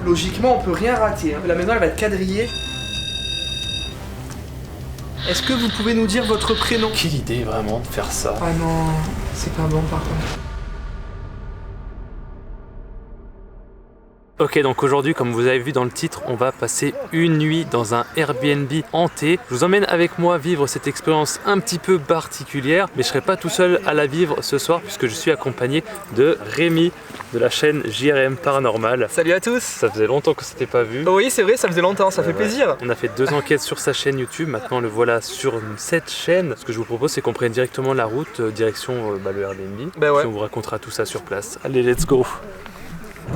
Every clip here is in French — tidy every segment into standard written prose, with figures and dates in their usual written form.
logiquement on peut rien rater, hein. La maison elle va être quadrillée. Est-ce que vous pouvez nous dire votre prénom? Quelle idée vraiment de faire ça. Ah non, c'est pas bon par contre. Ok, donc aujourd'hui, comme vous avez vu dans le titre, on va passer une nuit dans un Airbnb hanté. Je vous emmène avec moi vivre cette expérience un petit peu particulière, mais je serai pas tout seul à la vivre ce soir puisque je suis accompagné de Rémi de la chaîne JRM Paranormal. Salut à tous. Ça faisait longtemps que c'était pas vu. Oh oui, c'est vrai, ça faisait longtemps, ça fait plaisir. On a fait 2 enquêtes sur sa chaîne YouTube, maintenant le voilà sur cette chaîne. Ce que je vous propose, c'est qu'on prenne directement la route direction le Airbnb. Bah ouais. Puis on vous racontera tout ça sur place. Allez, let's go.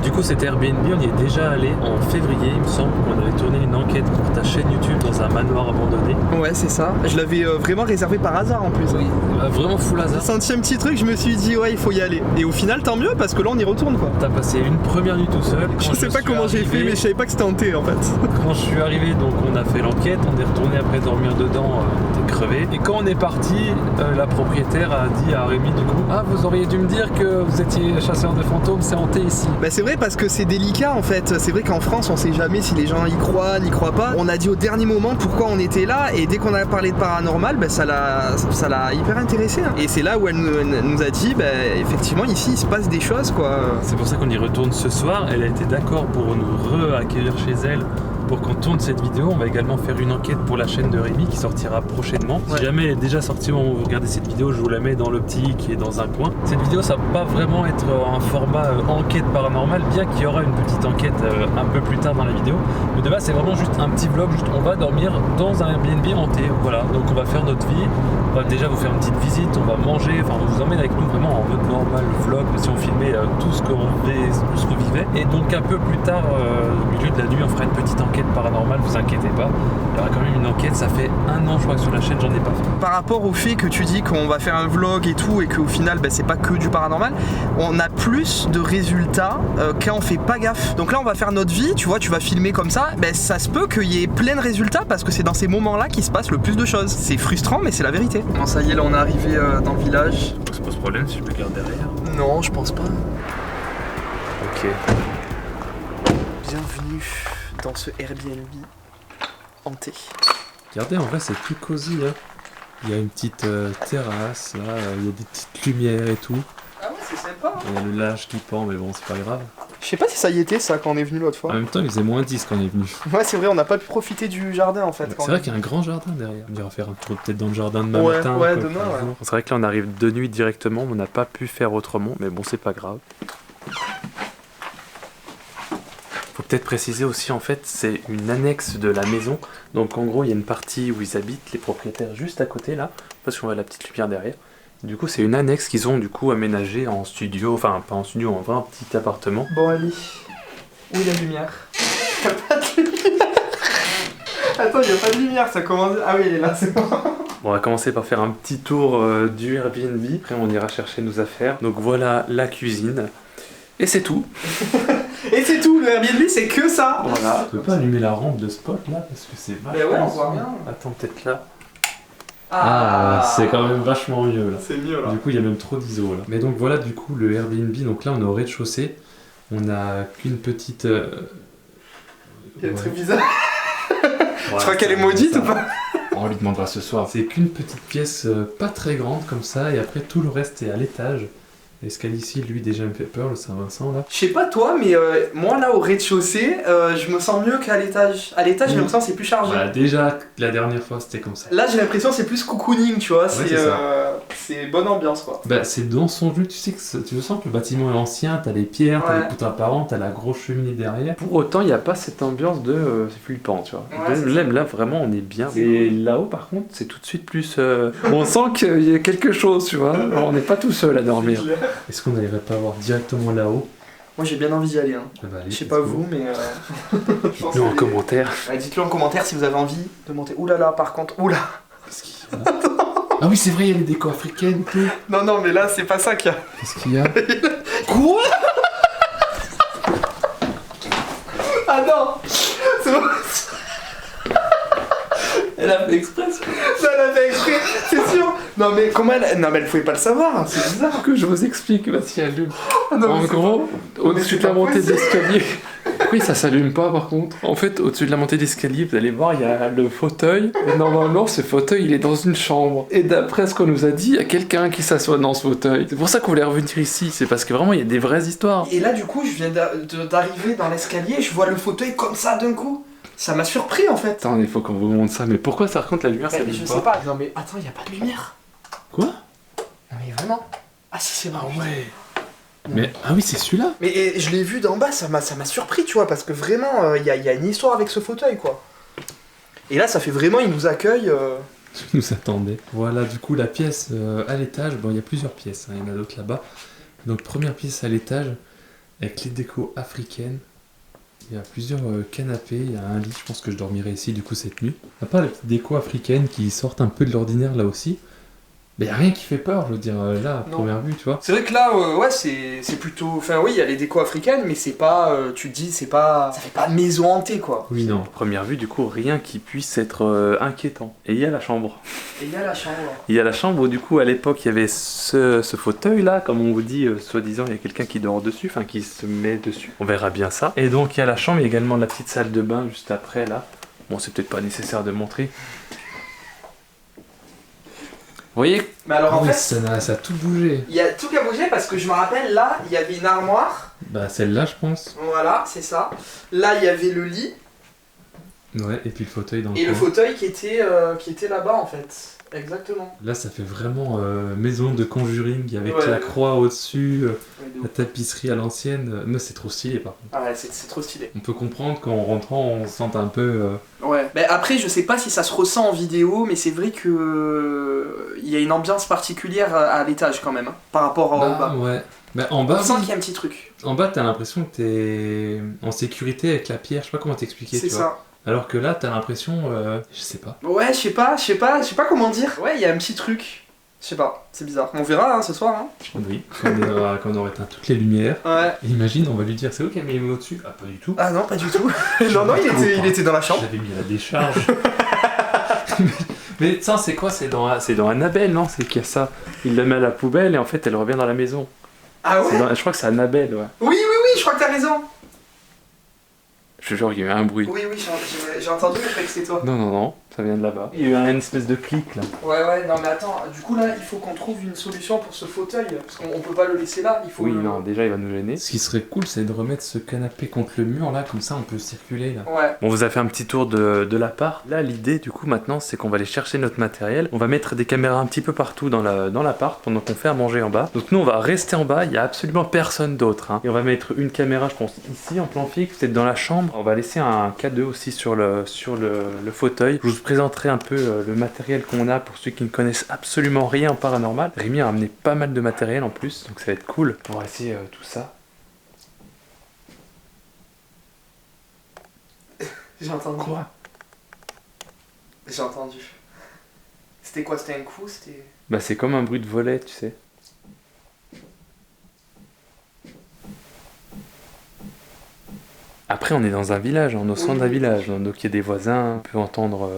Du coup, cet Airbnb, on y est déjà allé en février, il me semble, qu'on avait tourné une enquête pour ta chaîne YouTube dans un manoir abandonné. Ouais, c'est ça. Je l'avais vraiment réservé par hasard en plus. Oui, vraiment full hasard. J'ai senti un petit truc, je me suis dit ouais, il faut y aller. Et au final, tant mieux parce que là, on y retourne quoi. T'as passé une première nuit tout seul. Je sais pas comment j'ai fait, mais je savais pas que c'était hanté en fait. Quand je suis arrivé, donc on a fait l'enquête, on est retourné après dormir dedans, on était crevé. Et quand on est parti, la propriétaire a dit à Rémi du coup, ah vous auriez dû me dire que vous étiez chasseur de fantômes, c'est hanté ici. Bah c'est vrai parce que c'est délicat en fait. C'est vrai qu'en France, on sait jamais si les gens y croient, n'y croient pas. On a dit au dernier moment pourquoi on était là et dès qu'on a parlé de paranormal, bah, ça l'a hyper intéressé. Hein. Et c'est là où elle nous a dit, bah, effectivement ici il se passe des choses quoi. C'est pour ça qu'on y retourne ce soir. Elle a été d'accord pour nous re-accueillir chez elle. Pour qu'on tourne cette vidéo, on va également faire une enquête pour la chaîne de Rémi qui sortira prochainement. Ouais. Si jamais elle est déjà sortie au moment où vous regardez cette vidéo, je vous la mets dans l'optique qui est dans un coin. Cette vidéo, ça va pas vraiment être un format enquête paranormale, bien qu'il y aura une petite enquête un peu plus tard dans la vidéo. Mais de base, c'est vraiment juste un petit vlog, juste on va dormir dans un Airbnb hanté. Voilà, donc on va faire notre vie. On va déjà vous faire une petite visite, on va manger, enfin on vous emmène avec nous vraiment en mode normal vlog, si on filmait tout ce qu'on vivait. Et donc un peu plus tard, au milieu de la nuit, on fera une petite enquête paranormale, vous inquiétez pas. Il y aura quand même une enquête, ça fait 1 an je crois que sur la chaîne j'en ai pas fait. Par rapport au fait que tu dis qu'on va faire un vlog et tout et qu'au final bah, c'est pas que du paranormal, on a plus de résultats quand on fait pas gaffe. Donc là on va faire notre vie, tu vois, tu vas filmer comme ça, bah, ça se peut qu'il y ait plein de résultats parce que c'est dans ces moments là qu'il se passe le plus de choses. C'est frustrant mais c'est la vérité. Bon ça y est là on est arrivé dans le village. Ça pose problème si je me garde derrière? Non je pense pas. Ok. Bienvenue dans ce Airbnb hanté. Regardez, en vrai c'est tout cosy hein. Il y a une petite terrasse là, il y a des petites lumières et tout. Ah ouais c'est sympa. Il y a le linge qui pend mais bon c'est pas grave. Je sais pas si ça y était ça quand on est venu l'autre fois. En même temps il faisait moins 10 quand on est venu. Ouais c'est vrai on n'a pas pu profiter du jardin en fait. C'est vrai qu'il y a un grand jardin derrière. On ira faire un tour peut-être dans le jardin demain Ouais, matin. ouais, demain, ouais. C'est vrai que là on arrive de nuit directement, on n'a pas pu faire autrement, mais bon c'est pas grave. Faut peut-être préciser aussi en fait c'est une annexe de la maison. Donc en gros il y a une partie où ils habitent, les propriétaires juste à côté là, parce qu'on voit la petite lumière derrière. Du coup c'est une annexe qu'ils ont du coup aménagée en studio, enfin pas en studio, en vrai un petit appartement. Bon allez, où est la lumière? Y'a pas de lumière. Attends, y'a pas de lumière, ça commence... Ah oui, elle est là, c'est bon. Bon, on va commencer par faire un petit tour du Airbnb, après on ira chercher nos affaires. Donc voilà la cuisine, et c'est tout. Et c'est tout, le Airbnb c'est que ça. Voilà. Tu peux pas allumer la rampe de spot là, parce que c'est vachement... ouais, on voit bien. Attends, peut-être là. Ah, c'est quand même vachement mieux là. C'est mieux là. Du coup, il y a même trop d'ISO là. Mais donc voilà, du coup, le Airbnb, donc là on est au rez-de-chaussée. On a qu'une petite... Il y a un truc bizarre. Tu crois qu'elle est maudite ou pas? On lui demandera ce soir. C'est qu'une petite pièce pas très grande comme ça, et après tout le reste est à l'étage. L'escalier ici, lui, déjà me fait peur, le Saint-Vincent là. Je sais pas toi, mais moi là au rez-de-chaussée, je me sens mieux qu'à l'étage. À l'étage, j'ai l'impression que c'est plus chargé. Bah, déjà, la dernière fois c'était comme ça. Là, j'ai l'impression que c'est plus cocooning, tu vois. Ouais, C'est bonne ambiance quoi. Bah, c'est dans son jeu, tu sais que tu sens que le bâtiment est ancien, t'as les pierres, t'as les poutres apparentes, t'as la grosse cheminée derrière. Pour autant, il n'y a pas cette ambiance de flippant, tu vois. Ouais, là, vraiment, on est bien. Et là-haut, par contre, c'est tout de suite plus. On sent qu'il y a quelque chose, tu vois. On n'est pas tout seul à dormir. Est-ce qu'on n'arriverait pas à voir directement là-haut? Moi j'ai bien envie d'y aller. Hein. Bah, allez, Je sais pas vous, mais. dites-le en commentaire. Dites-le en commentaire si vous avez envie de monter. Ouh là là, par contre, oula. Qu'est-ce qu'il y a? Ah oui, c'est vrai, il y a les décors africaines et tout. Non, mais là c'est pas ça qu'il y a. Qu'est-ce qu'il y a? Quoi? Ah non! C'est bon. Elle a fait exprès. Ça elle a fait exprès, c'est sûr. Non mais comment elle... Non mais elle pouvait pas le savoir, hein, c'est bizarre. Que je vous explique, vas-y, allume. Ah, non, en gros, au-dessus de la montée d'escalier, Pourquoi ça s'allume pas par contre? En fait, au-dessus de la montée d'escalier, vous allez voir, il y a le fauteuil. Et normalement, ce fauteuil, il est dans une chambre. Et d'après ce qu'on nous a dit, il y a quelqu'un qui s'assoit dans ce fauteuil. C'est pour ça qu'on voulait revenir ici. C'est parce que vraiment, il y a des vraies histoires. Et là, du coup, je viens d'arriver dans l'escalier, je vois le fauteuil comme ça d'un coup. Ça m'a surpris en fait. Attends, il faut qu'on vous montre ça. Mais pourquoi ça raconte la lumière Mais s'allume je pas? sais pas. Non mais attends, y a pas de lumière. Quoi? Non mais vraiment. Ah si, c'est marrant. Ouais. Mais ah oui, c'est celui-là. Mais je l'ai vu d'en bas, ça m'a surpris, tu vois, parce que vraiment, il y a une histoire avec ce fauteuil, quoi. Et là, ça fait vraiment, il nous accueille. Je nous attendais. Voilà, du coup, la pièce à l'étage. Bon, il y a plusieurs pièces, hein, il y en a d'autres là-bas. Donc, première pièce à l'étage, avec les décos africaines. Il y a plusieurs canapés, il y a un lit, je pense que je dormirai ici, du coup, cette nuit. À part les petites décos africaines qui sortent un peu de l'ordinaire là aussi. Mais y a rien qui fait peur, je veux dire, là, à Non. première vue, tu vois. C'est vrai que là, ouais, c'est plutôt. Enfin, oui, il y a les décos africaines, mais c'est pas. Tu te dis, c'est pas. Ça fait pas maison hantée, quoi. Oui, non. Première vue, du coup, rien qui puisse être inquiétant. Et il y a la chambre. Et il y a la chambre. Il y a la chambre où, du coup, à l'époque, il y avait ce fauteuil-là, comme on vous dit, soi-disant, il y a quelqu'un qui dort dessus, enfin, qui se met dessus. On verra bien ça. Et donc, il y a la chambre, il y a également la petite salle de bain juste après, là. Bon, c'est peut-être pas nécessaire de montrer. Vous voyez? Mais alors, en fait, ça a tout bougé. il y a tout qui a bougé parce que je me rappelle, là, il y avait une armoire. Bah, celle-là, je pense. Voilà, c'est ça. Là, il y avait le lit. Ouais, et puis le fauteuil dans le Et le coin. fauteuil qui était là-bas, en fait. Exactement. Là, ça fait vraiment maison de Conjuring avec Ouais. la croix au-dessus, Ouais, de la ouf. tapisserie à l'ancienne. Mais c'est trop stylé, par contre. Ah ouais, c'est trop stylé. On peut comprendre qu'en rentrant, on se sente un peu. Ouais. Mais après, je sais pas si ça se ressent en vidéo, mais c'est vrai que il y a une ambiance particulière à l'étage quand même, hein, par rapport au bas. Ouais. Bah, en On bas, sent qu'il y a un petit truc. en bas, t'as l'impression que t'es en sécurité avec la pierre. Je sais pas comment t'expliquer, C'est tu vois. ça. Alors que là, t'as l'impression, je sais pas. Ouais, je sais pas comment dire. Ouais, il y a un petit truc. Je sais pas, c'est bizarre. On verra hein, ce soir. Hein. Oui. Quand on aura éteint toutes les lumières. Ouais. Imagine, on va lui dire, c'est ok, mais il met au-dessus. Ah, pas du tout. Ah non, pas du tout. non, il était dans la chambre. J'avais mis à la décharge. Mais ça, c'est quoi? C'est dans Annabelle, non? C'est qu'il y a ça. Il la met à la poubelle et en fait, elle revient dans la maison. Ah ouais? Je crois que c'est Annabelle, ouais. Oui, je crois que t'as raison. Je te jure, il y a eu un bruit. Oui, j'ai entendu, je croyais que c'était toi. Non, ça vient de là-bas. Il y a eu une espèce de clic là. Ouais, non mais attends, du coup là, il faut qu'on trouve une solution pour ce fauteuil, parce qu'on peut pas le laisser là, il faut... Oui, non, déjà il va nous gêner. Ce qui serait cool, c'est de remettre ce canapé contre le mur là, comme ça on peut circuler là. Ouais. On vous a fait un petit tour de l'appart. Là, l'idée du coup maintenant, c'est qu'on va aller chercher notre matériel. On va mettre des caméras un petit peu partout dans l'appart pendant qu'on fait à manger en bas. Donc nous, on va rester en bas, il y a absolument personne d'autre. Hein. Et on va mettre une caméra, je pense, ici en plan fixe, peut-être dans la chambre. On va laisser un K2 aussi sur le fauteuil. Je vous présenterai un peu le matériel qu'on a pour ceux qui ne connaissent absolument rien en paranormal. Rémi a ramené pas mal de matériel en plus, donc ça va être cool. On va essayer tout ça. J'ai entendu. Quoi? J'ai entendu. C'était quoi? C'était un coup? C'était... Bah c'est comme un bruit de volet, tu sais. Après, on est dans un village, on est au centre d'un village, donc il y a des voisins, on peut entendre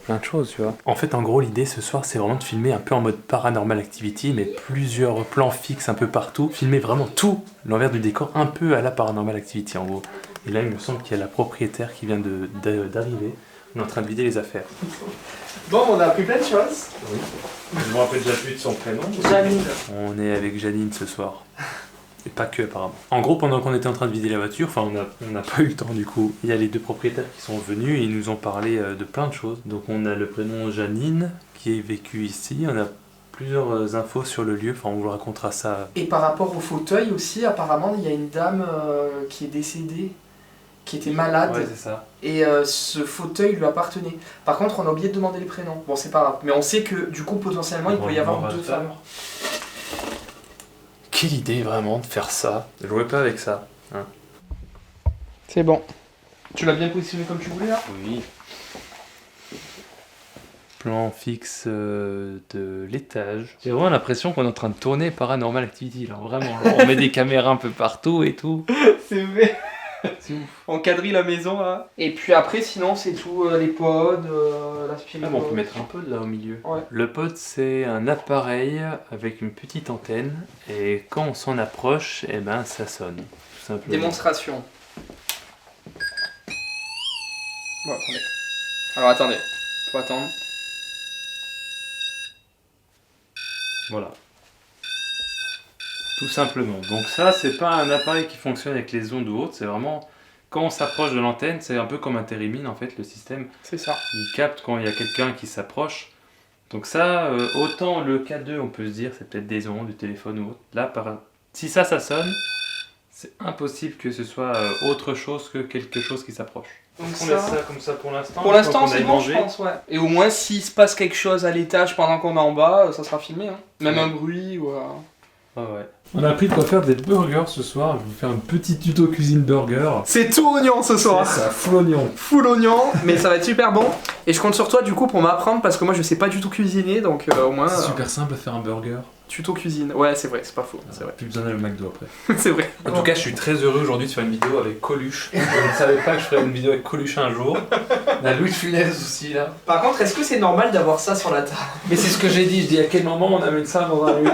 plein de choses, tu vois. En fait, en gros, l'idée ce soir, c'est vraiment de filmer un peu en mode Paranormal Activity, mais plusieurs plans fixes un peu partout, filmer vraiment tout l'envers du décor, un peu à la Paranormal Activity en gros. Et là, il me semble qu'il y a la propriétaire qui vient d'arriver. On est en train de vider les affaires. Bon, on a appris plein de choses. Oui. Je me rappelle déjà plus de son prénom. Janine. On est avec Janine ce soir. Et pas que apparemment. En gros, pendant qu'on était en train de vider la voiture, enfin on n'a pas eu le temps du coup, il y a les deux propriétaires qui sont venus et ils nous ont parlé de plein de choses. Donc on a le prénom Janine qui est vécu ici, on a plusieurs infos sur le lieu, enfin on vous racontera ça. Et par rapport au fauteuil aussi, apparemment, il y a une dame qui est décédée, qui était malade, Ouais, c'est ça. et ce fauteuil lui appartenait. Par contre, on a oublié de demander les prénoms. Bon, c'est pas grave, mais on sait que du coup, potentiellement, il peut y avoir deux femmes. Quelle idée vraiment de faire ça. Jouez pas avec ça. Hein. C'est bon. Tu l'as bien positionné comme tu voulais là? Oui. Plan fixe de l'étage. J'ai vraiment l'impression qu'on est en train de tourner Paranormal Activity là, vraiment. Genre, on met des caméras un peu partout et tout. C'est vrai. C'est ouf. On quadrille la maison là. Et puis après, sinon, c'est tout les pods, l'aspirateur. Ah bon, on peut mettre un pod là au milieu. Ouais. Le pod, c'est un appareil avec une petite antenne et quand on s'en approche, eh ben ça sonne. Tout simplement. Démonstration. Bon, attendez. Alors attendez, faut attendre. Voilà. Tout simplement. Donc ça, c'est pas un appareil qui fonctionne avec les ondes ou autres, c'est vraiment quand on s'approche de l'antenne, c'est un peu comme un térémine en fait, le système. C'est ça. Il capte quand il y a quelqu'un qui s'approche. Donc ça, autant le K2, on peut se dire, c'est peut-être des ondes, du téléphone ou autre. Là, si ça sonne, c'est impossible que ce soit autre chose que quelque chose qui s'approche. Donc on laisse ça comme ça pour l'instant. Pour l'instant, c'est bon, je pense, ouais. Et au moins, s'il se passe quelque chose à l'étage pendant qu'on est en bas, ça sera filmé. Hein. Même un bruit ou... Ah ouais. On a appris de quoi faire des burgers ce soir. Je vais vous faire un petit tuto cuisine burger. C'est tout oignon ce soir. C'est ça, full oignon. Full oignon, mais ça va être super bon. Et je compte sur toi du coup pour m'apprendre parce que moi je sais pas du tout cuisiner, donc au moins... C'est super simple à faire un burger. Tuto cuisine, ouais c'est vrai, c'est pas faux, c'est vrai. Plus besoin d'aller au McDo après. C'est vrai. En tout cas, je suis très heureux aujourd'hui de faire une vidéo avec Coluche. Je ne savais pas que je ferais une vidéo avec Coluche un jour. On a Louis de Funès aussi là. Par contre, est-ce que c'est normal d'avoir ça sur la table? Mais c'est ce que j'ai dit, je dis à quel moment on amène ça dans un lieu.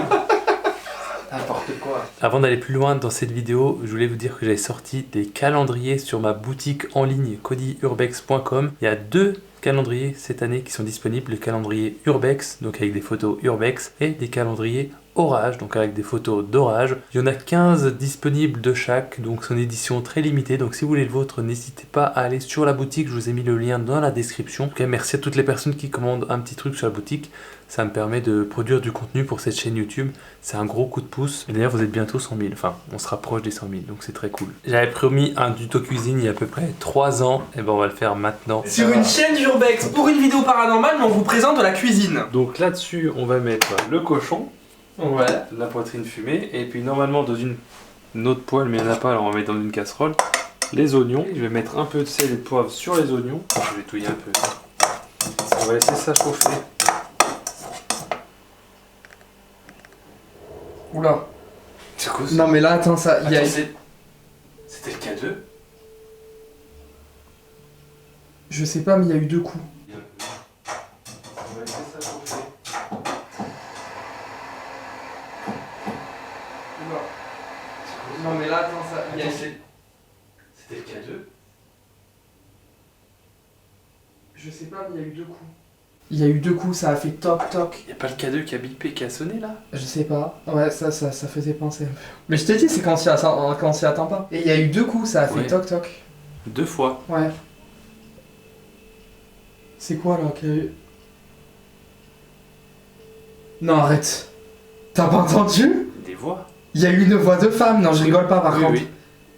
N'importe quoi. Avant d'aller plus loin dans cette vidéo, je voulais vous dire que j'avais sorti des calendriers sur ma boutique en ligne codyurbex.com. Il y a 2 calendriers cette année qui sont disponibles, le calendrier Urbex, donc avec des photos Urbex, et des calendriers Orage, donc avec des photos d'orage. Il y en a 15 disponibles de chaque, donc c'est une édition très limitée. Donc si vous voulez le vôtre, n'hésitez pas à aller sur la boutique, je vous ai mis le lien dans la description. En tout cas, merci à toutes les personnes qui commandent un petit truc sur la boutique. Ça me permet de produire du contenu pour cette chaîne YouTube. C'est un gros coup de pouce. Et d'ailleurs, vous êtes bientôt 100 000. Enfin, on se rapproche des 100 000, donc c'est très cool. J'avais promis un tuto cuisine il y a à peu près 3 ans. Et ben on va le faire maintenant. Sur une chaîne d'Urbex pour une vidéo paranormale, mais on vous présente de la cuisine. Donc là-dessus, on va mettre le cochon. Ouais. La poitrine fumée, et puis normalement dans une autre poêle, mais il n'y en a pas, alors on va mettre dans une casserole les oignons. Je vais mettre un peu de sel et de poivre sur les oignons. Je vais touiller un peu. On va laisser ça chauffer. Oula. C'est quoi ça? Non mais là, attends, ça... Attends, c'était le K2? Je sais pas, mais il y a eu 2 coups. On va laisser ça chauffer. Non mais là, attends, ça... Attends, c'était le K2? Je sais pas, mais il y a eu 2 coups. Il y a eu 2 coups, ça a fait toc toc. Il n'y a pas le K2 qui a bipé, qui a sonné là? Je sais pas. Ouais, ça faisait penser un peu. Mais je t'ai dit, c'est quand on s'y attend pas. Et il y a eu 2 coups, ça a fait Ouais. toc toc. 2 fois. Ouais. C'est quoi là qu'il y a eu? Non, arrête. T'as pas entendu? Des voix? Il y a eu une voix de femme. Non, je rigole pas par contre. Oui.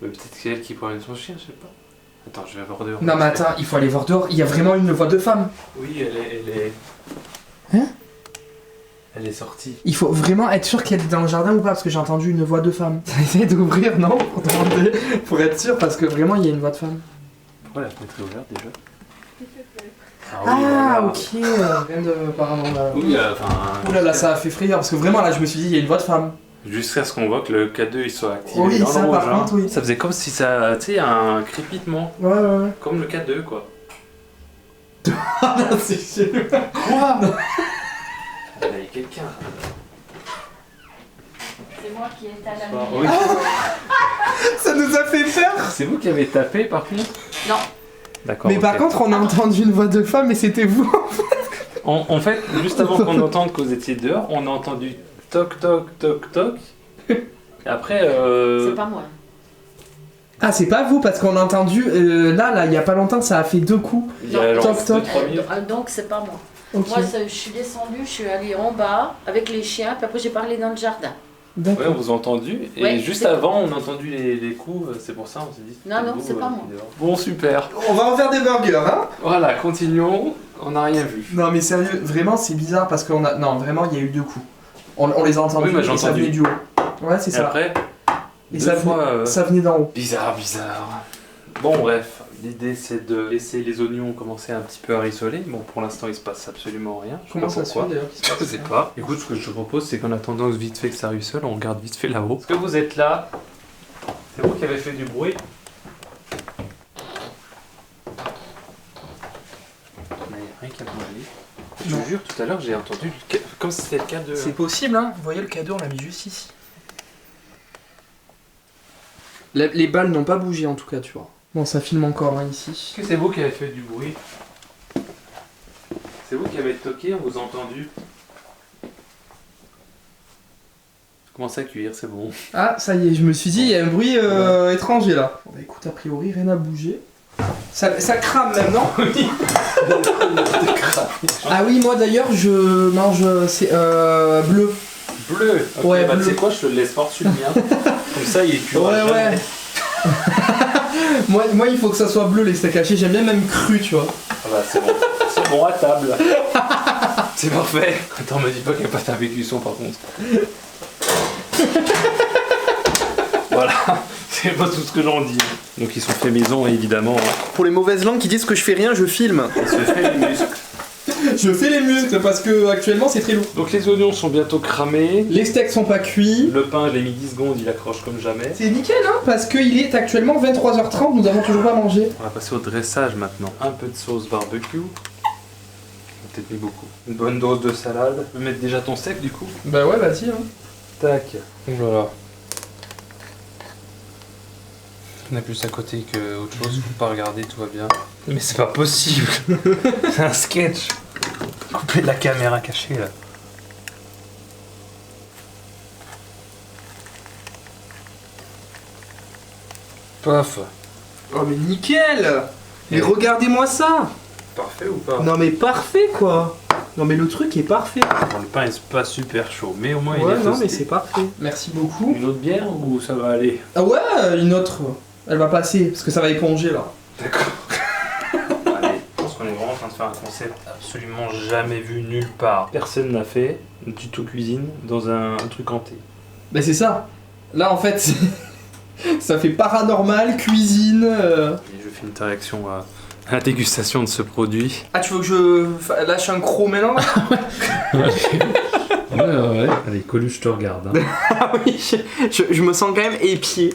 Mais peut-être que c'est elle qui promène son chien, je sais pas. Attends, je vais voir dehors. Non mais attends, il faut aller voir dehors. Il y a vraiment une voix de femme. Oui, elle est... Hein? Elle est sortie. Il faut vraiment être sûr qu'elle est dans le jardin ou pas, parce que j'ai entendu une voix de femme. Essaye d'ouvrir, non? Pour demander, pour être sûr, parce que vraiment il y a une voix de femme. Pourquoi la fenêtre est ouverte déjà? Ah, ok. Rien de paranormal. Oui, enfin... Ouh là, ça a fait frayeur, parce que vraiment là je me suis dit, il y a une voix de femme. Jusqu'à ce qu'on voit que le K2 il soit activé Oui, dans ça, le par rouge, hein. contre, oui. Ça faisait comme si ça... Tu sais, un crépitement. Ouais, ouais, ouais. Comme le K2 quoi. Ah non, c'est sûr. Quoi? Il y a quelqu'un. C'est moi qui est à la Oui. Ça nous a fait peur. C'est vous qui avez tapé par contre? Non. D'accord. Mais ok. par contre, on a entendu une voix de femme et c'était vous. En fait, juste avant qu'on entende que vous étiez dehors, on a entendu toc toc toc toc. Et après... C'est pas moi. Ah, c'est pas vous, parce qu'on a entendu, là, il y a pas longtemps, ça a fait 2 coups. Il y a genre Toc, toc. 2-3 minutes. Donc c'est pas moi. Ok. Moi je suis descendue, je suis allée en bas avec les chiens, puis après j'ai parlé dans le jardin. Ouais, on D'accord. vous a entendu. Et Ouais, juste c'est- avant, on a entendu les coups. C'est pour ça, on s'est dit... Non, c'était non, vous, c'est pas moi. qui est dehors. Bon, super. On va en faire des burgers, hein. Voilà, continuons. On n'a rien vu. Non, mais sérieux, vraiment, c'est bizarre parce qu'on a. Non, vraiment, il y a eu 2 coups. On les a entendus Oui, mais j'ai et ça entendu. venait du haut. Ouais, c'est Et ça. après, Et deux ça fois... venait, ça venait d'en haut. Bizarre. Bon, bref, l'idée c'est de laisser les oignons commencer un petit peu à rissoler. Bon, pour l'instant, il se passe absolument rien. Je sais Comment pas ça se fait pourquoi. d'ailleurs Je sais pas. Écoute, ce que je te propose, c'est qu'en attendant vite fait que ça ruisselle, on regarde vite fait là-haut. Est-ce que vous êtes là? C'est vous qui avez fait du bruit? Mais rien qu'à bouger. Je Non. te jure, tout à l'heure, j'ai entendu, comme si c'était le cas de... C'est possible, hein. Vous voyez, le cadeau, on l'a mis juste ici. Les balles n'ont pas bougé en tout cas, tu vois. Bon, ça filme encore hein, ici. Est-ce que c'est vous qui avez fait du bruit? C'est vous qui avez toqué, on vous a entendu. Commencez à cuire, c'est bon. Ah, ça y est, je me suis dit, il y a un bruit étranger là. Bon, bah, écoute, a priori, rien n'a bougé. Ça crame même, non? Ah oui, moi d'ailleurs, je mange c'est bleu. Bleu. Ok, Ouais, bah bleu. tu sais quoi, je te le laisse par-dessus le mien. Comme ça, il est cuit. Ouais. moi, il faut que ça soit bleu les steaks hachés. J'aime bien même cru, tu vois. Ah bah c'est bon. C'est bon à table. C'est parfait. Attends, me dis pas qu'il n'y a pas de table cuisson par contre. Voilà, c'est pas tout ce que j'en dis. Donc ils sont faits maison évidemment. Pour les mauvaises langues qui disent que je fais rien, je filme. Il se fait les muscles. Je fais les muscles parce que actuellement c'est très lourd. Donc les oignons sont bientôt cramés. Les steaks sont pas cuits. Le pain, je l'ai mis 10 secondes, il accroche comme jamais. C'est nickel hein, parce qu'il est actuellement 23h30, nous avons toujours pas mangé. On va passer au dressage maintenant. Un peu de sauce barbecue. On a peut-être mis beaucoup. Une bonne dose de salade. Tu peux mettre déjà ton steak du coup? Bah ouais, vas-y hein. Tac. Voilà. On est plus à côté que autre chose, faut pas regarder, tout va bien. Mais c'est pas possible. C'est un sketch. Couper de la caméra cachée là. Paf. Oh mais nickel. Mais regardez-moi ça. Parfait ou pas? Non mais parfait quoi. Non mais le truc est parfait. Bon, le pain est pas super chaud, mais au moins il Ouais est non toasté. mais c'est parfait. Merci beaucoup. Une autre bière ou ça va aller? Ah ouais, une autre. Elle va passer parce que ça va éponger là. D'accord. Allez, je pense qu'on est vraiment en train de faire un concept absolument jamais vu nulle part. Personne n'a fait un tuto cuisine dans un truc hanté. Bah c'est ça. Là en fait, ça fait paranormal, cuisine. Et je fais une réaction à la dégustation de ce produit. Ah tu veux que je lâche un croc maintenant? Ouais. Allez, Coluche, je te regarde. Hein. Ah oui, je me sens quand même épié.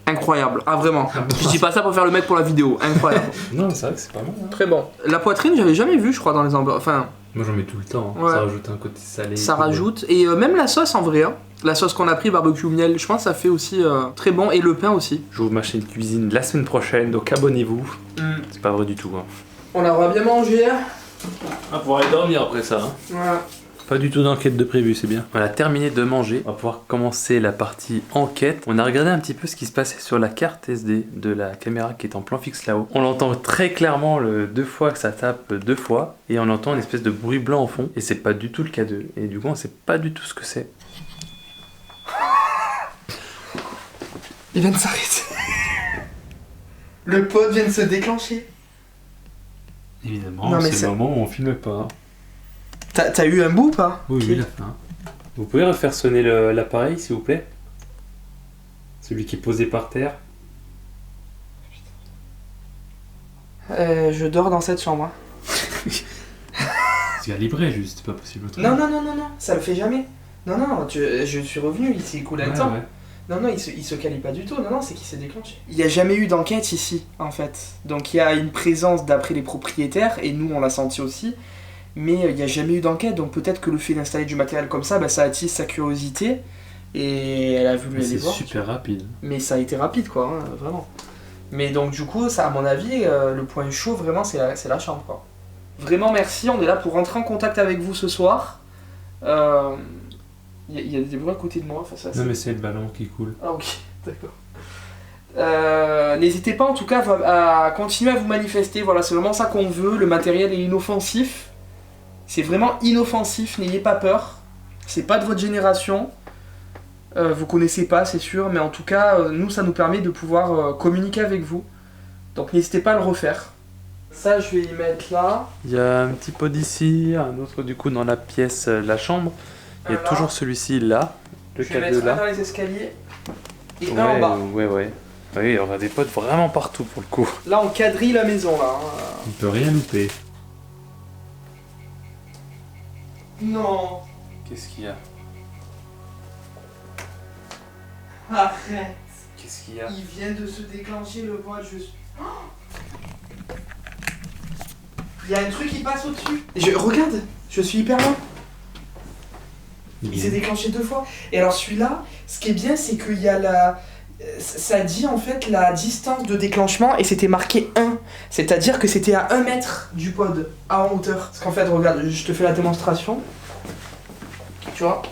Incroyable, ah vraiment. Je dis pas ça pour faire le mec pour la vidéo, incroyable. Non, c'est vrai que c'est pas mal. Hein. Très bon. La poitrine, j'avais jamais vu, je crois, dans les hamburgers. Enfin, Moi j'en mets tout le temps. Hein. Ouais. Ça rajoute un côté salé. ça tout. rajoute. Et même la sauce en vrai, hein. La sauce qu'on a pris, barbecue miel, je pense que ça fait aussi très bon. Et le pain aussi. Je vous ma chaîne cuisine la semaine prochaine, donc abonnez-vous. C'est pas vrai du tout. Hein. On aura bien mangé. On va pouvoir aller dormir après ça. Hein. Voilà. Pas du tout d'enquête de prévu, c'est bien. On a terminé de manger, on va pouvoir commencer la partie enquête. On a regardé un petit peu ce qui se passait sur la carte SD de la caméra qui est en plan fixe là-haut. On entend très clairement le 2 fois que ça tape 2 fois et on entend une espèce de bruit blanc en fond et c'est pas du tout le K2 et du coup on sait pas du tout ce que c'est. Il vient de s'arrêter. Le pod vient de se déclencher. Évidemment, Non, mais c'est c'est- le moment où on filme pas. T'as eu un bout ou pas? Oui, Ok. oui, la fin. Vous pouvez refaire sonner l'appareil s'il vous plaît? Celui qui est posé par terre. Je dors dans cette chambre. C'est calibré juste, c'est pas possible autrement. Non, ça le fait jamais. Non, je suis revenu, il s'est écoulé un temps. Ouais. Non, il se qualifie pas du tout, non, c'est qu'il s'est déclenché. Il n'y a jamais eu d'enquête ici, en fait. Donc il y a une présence d'après les propriétaires, et nous on l'a senti aussi, mais il n'y a jamais eu d'enquête, donc peut-être que le fait d'installer du matériel comme ça, bah, ça attise sa curiosité, et elle a voulu aller C'est voir. super rapide. Mais ça a été rapide, quoi, hein, vraiment. Mais donc du coup, ça, à mon avis, le point chaud, vraiment, c'est la chambre, quoi. Vraiment merci, on est là pour rentrer en contact avec vous ce soir. Il y a des bruits à côté de moi, enfin ça. Non mais c'est le ballon qui coule. Ah ok, d'accord. N'hésitez pas en tout cas à continuer à vous manifester, voilà, c'est vraiment ça qu'on veut, le matériel est inoffensif. C'est vraiment inoffensif, n'ayez pas peur. C'est pas de votre génération. Vous connaissez pas, c'est sûr, mais en tout cas, nous ça nous permet de pouvoir communiquer avec vous. Donc n'hésitez pas à le refaire. Ça je vais y mettre là. Il y a un petit pot ici, un autre du coup dans la pièce, la chambre. Il y a Voilà. toujours celui-ci là, le Je vais K2 mettre un là. dans les escaliers et un en bas. Ouais. Oui, on a des potes vraiment partout pour le coup. Là on quadrille la maison là. Hein. On peut rien louper. Non. Qu'est-ce qu'il y a? Arrête. Qu'est-ce qu'il y a? Il vient de se déclencher le voile, Oh il y a un truc qui passe au-dessus. Regarde, je suis hyper loin. Il s'est déclenché 2 fois. Et alors celui-là, ce qui est bien, c'est qu'il y a la... Ça dit en fait la distance de déclenchement et c'était marqué 1. C'est-à-dire que c'était à 1 mètre du pod, en hauteur. Parce qu'en fait, regarde, je te fais la démonstration. Tu vois,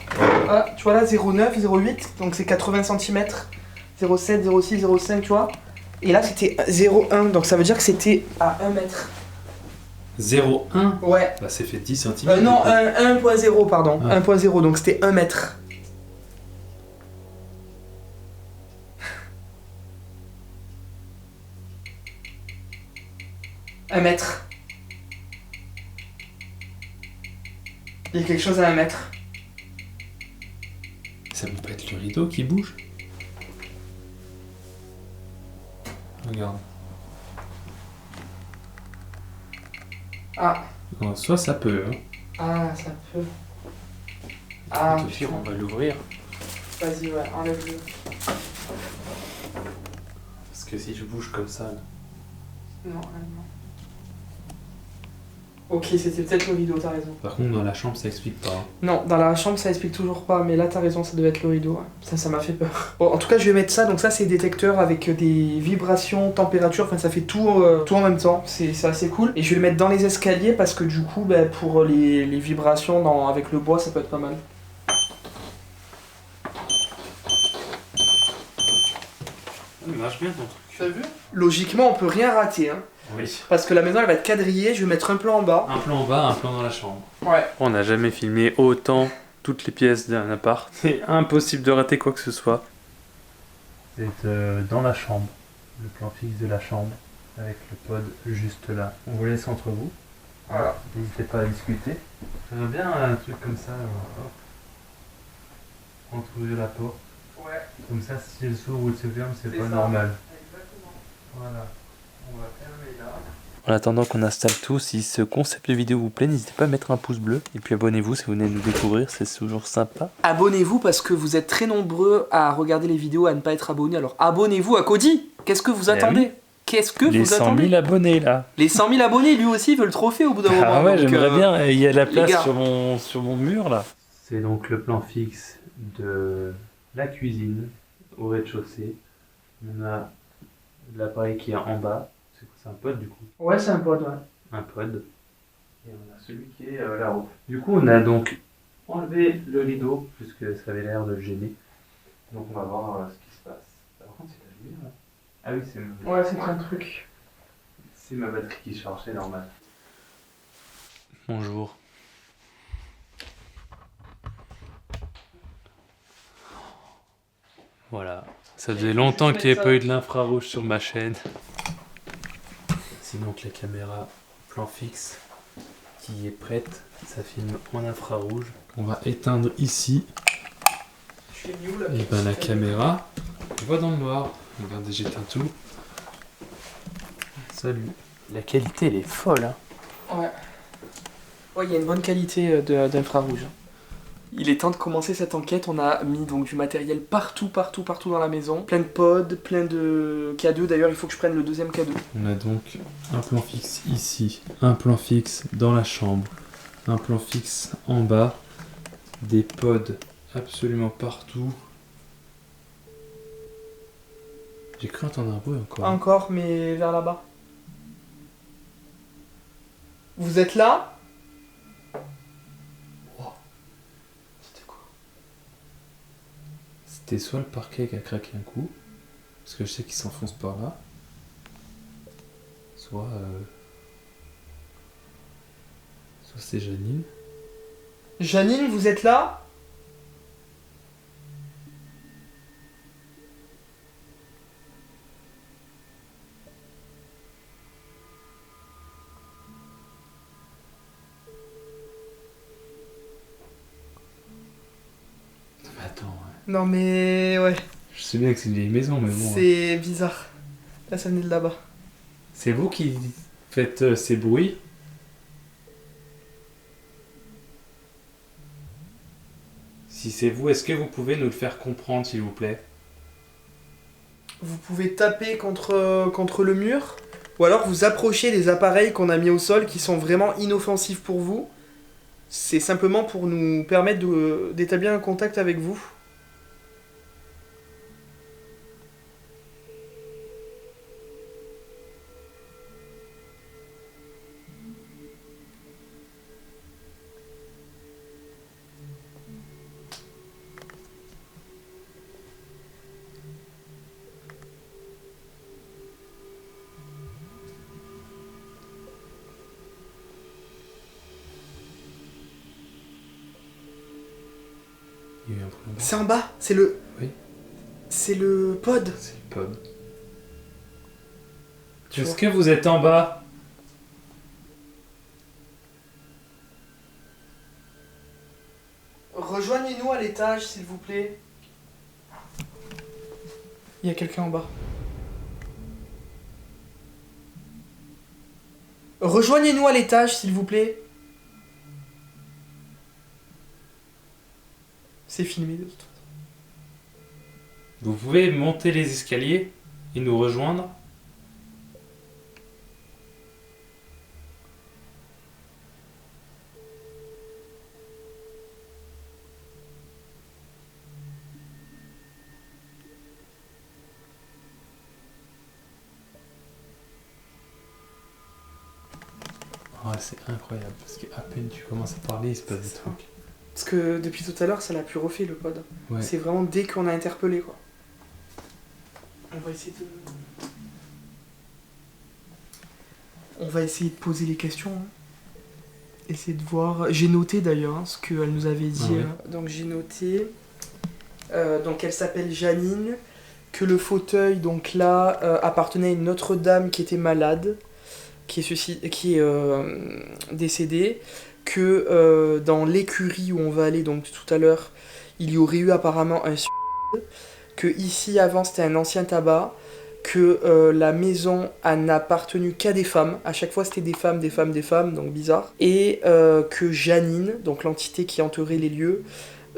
ah, tu vois là, 0,9, 0,8, donc c'est 80 cm. 0,7, 0,6, 0,5, tu vois. Et là, c'était 0,1, donc ça veut dire que c'était à 1 mètre. 0,1 Ouais. Bah c'est fait 10 cm. Non, 1,0, pardon. Ah. 1,0, donc c'était 1 mètre. Un mètre. Il y a quelque chose à 1 mètre. Ça peut pas être le rideau qui bouge. Regarde. Ah. En soi ça peut. Hein. Ah, ça peut. Ah, Au pire, on va l'ouvrir. vas-y, ouais, enlève-le. Parce que si je bouge comme ça, là. Non, non. Ok, c'était peut-être le rideau, t'as raison. Par contre dans la chambre ça explique pas. Hein. Non, dans la chambre ça explique toujours pas, mais là t'as raison, ça devait être le rideau. Ouais. Ça m'a fait peur. Bon, en tout cas, je vais mettre ça. Donc ça, c'est détecteur avec des vibrations, température. Enfin, ça fait tout en même temps. C'est assez cool. Et je vais le mettre dans les escaliers parce que du coup, bah, pour les vibrations avec le bois, ça peut être pas mal. Il marche bien ton truc. Tu as vu? Logiquement, on peut rien rater. Hein. Oui. Parce que la maison, elle va être quadrillée. Je vais mettre un plan en bas. Un plan en bas, un plan dans la chambre. Ouais. On n'a jamais filmé autant toutes les pièces d'un appart. C'est impossible de rater quoi que ce soit. C'est dans la chambre. Le plan fixe de la chambre. Avec le pod juste là. On vous laisse entre vous. Voilà. N'hésitez pas à discuter. J'aimerais bien un truc comme ça. Entre la porte. Ouais. Comme ça, si elle s'ouvre ou elle se ferme, c'est pas ça. normal. Exactement. Voilà. On va fermer là. En attendant qu'on installe tout, si ce concept de vidéo vous plaît, n'hésitez pas à mettre un pouce bleu. Et puis abonnez-vous si vous venez de nous découvrir, c'est toujours sympa. Abonnez-vous parce que vous êtes très nombreux à regarder les vidéos, à ne pas être abonnés. Alors abonnez-vous à Cody. Qu'est-ce que vous attendez? oui. Qu'est-ce que Les vous 100 attendez? 000 abonnés là. Les 100 000 abonnés, lui aussi, veut le trophée au bout d'un moment. Ah ouais, donc, j'aimerais bien. Il y a la les place gars. sur mon mur là. C'est donc le plan fixe de la cuisine au rez-de-chaussée. On a l'appareil qui est en bas. C'est un pod du coup. Ouais, c'est un pod, ouais. Un pod. Et on a celui qui est là-haut. Du coup, on a donc enlevé le rideau, puisque ça avait l'air de le gêner. Donc on va voir ce qui se passe. Par contre, c'est la lumière là. Ah oui, Ouais, c'est un truc. c'est ma batterie qui charge, c'est normal. Bonjour. Voilà. Ça faisait longtemps qu'il n'y avait pas eu de l'infrarouge sur ma chaîne. C'est donc la caméra plan fixe qui est prête. Ça filme en infrarouge. On va éteindre ici. Je suis où là? Et ben la caméra, on voit dans le noir. Regardez, j'éteins tout. Salut. La qualité, elle est folle. Hein. Ouais. Ouais, il y a une bonne qualité d'infrarouge. Il est temps de commencer cette enquête. On a mis donc du matériel partout dans la maison. Plein de pods, plein de cadeaux. D'ailleurs, il faut que je prenne le deuxième cadeau. On a donc un plan fixe ici, un plan fixe dans la chambre, un plan fixe en bas, des pods absolument partout. J'ai cru entendre un bruit encore. Encore, mais vers là-bas. Vous êtes là? C'était quoi? C'était soit le parquet qui a craqué un coup, parce que je sais qu'il s'enfonce par là, soit c'est Janine. Janine, vous êtes là? Attends, ouais. Non mais ouais, Je sais bien que c'est une vieille maison, mais bon. c'est bizarre. Là, ça venait de là-bas. C'est vous qui faites ces bruits? Si c'est vous, est-ce que vous pouvez nous le faire comprendre, s'il vous plaît? Vous pouvez taper contre le mur, ou alors vous approchez des appareils qu'on a mis au sol qui sont vraiment inoffensifs pour vous. C'est simplement pour nous permettre d'établir un contact avec vous. Il y a eu un truc en bas. C'est en bas, c'est le... Oui. C'est le pod. C'est le pod. Tu Est-ce vois. que vous êtes en bas? Rejoignez-nous à l'étage, s'il vous plaît. Il y a quelqu'un en bas. Rejoignez-nous à l'étage, s'il vous plaît. C'est filmé de toute façon. Vous pouvez monter les escaliers et nous rejoindre? Ouais, c'est incroyable parce qu'à peine tu commences à parler, il se passe des C'est ça. trucs. Parce que depuis tout à l'heure, ça l'a plus refait le pod. Ouais. C'est vraiment dès qu'on a interpellé quoi. On va essayer de. On va essayer de poser les questions. Hein. Essayer de voir. J'ai noté d'ailleurs hein, ce qu'elle nous avait dit. Ah oui. Donc j'ai noté. Donc elle s'appelle Janine. Que le fauteuil donc là appartenait à une autre dame qui était malade, qui est décédée. Que dans l'écurie où on va aller donc tout à l'heure, il y aurait eu apparemment un suicide, que ici avant c'était un ancien tabac, que la maison n'a appartenu qu'à des femmes, à chaque fois c'était des femmes, donc bizarre, et que Janine, donc l'entité qui entourait les lieux,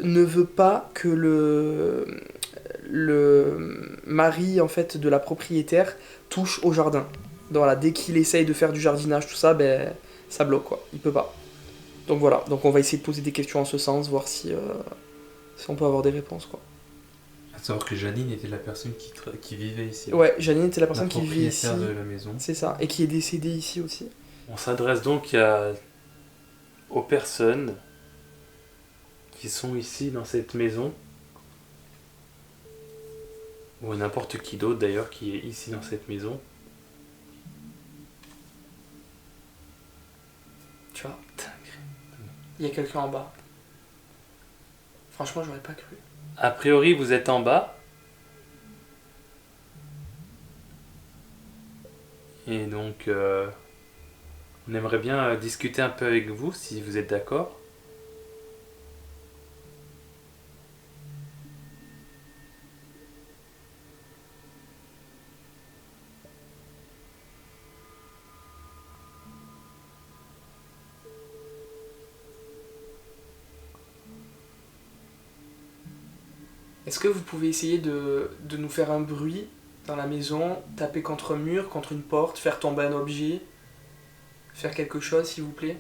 ne veut pas que le mari en fait de la propriétaire touche au jardin. Donc voilà, dès qu'il essaye de faire du jardinage, tout ça, ben ça bloque quoi, il peut pas. Donc voilà, donc on va essayer de poser des questions en ce sens, voir si on peut avoir des réponses quoi. À savoir que Janine était la personne qui vivait ici. Ouais, Janine était la La personne qui vivait ici. propriétaire de la maison. C'est ça, et qui est décédée ici aussi. On s'adresse donc aux personnes qui sont ici dans cette maison, ou à n'importe qui d'autre d'ailleurs qui est ici dans cette maison. Tu vois, il y a quelqu'un en bas. Franchement, j'aurais pas cru. A priori, vous êtes en bas. Et donc, on aimerait bien discuter un peu avec vous, si vous êtes d'accord. Est-ce que vous pouvez essayer de nous faire un bruit dans la maison, taper contre un mur, contre une porte, faire tomber un objet, faire quelque chose s'il vous plaît?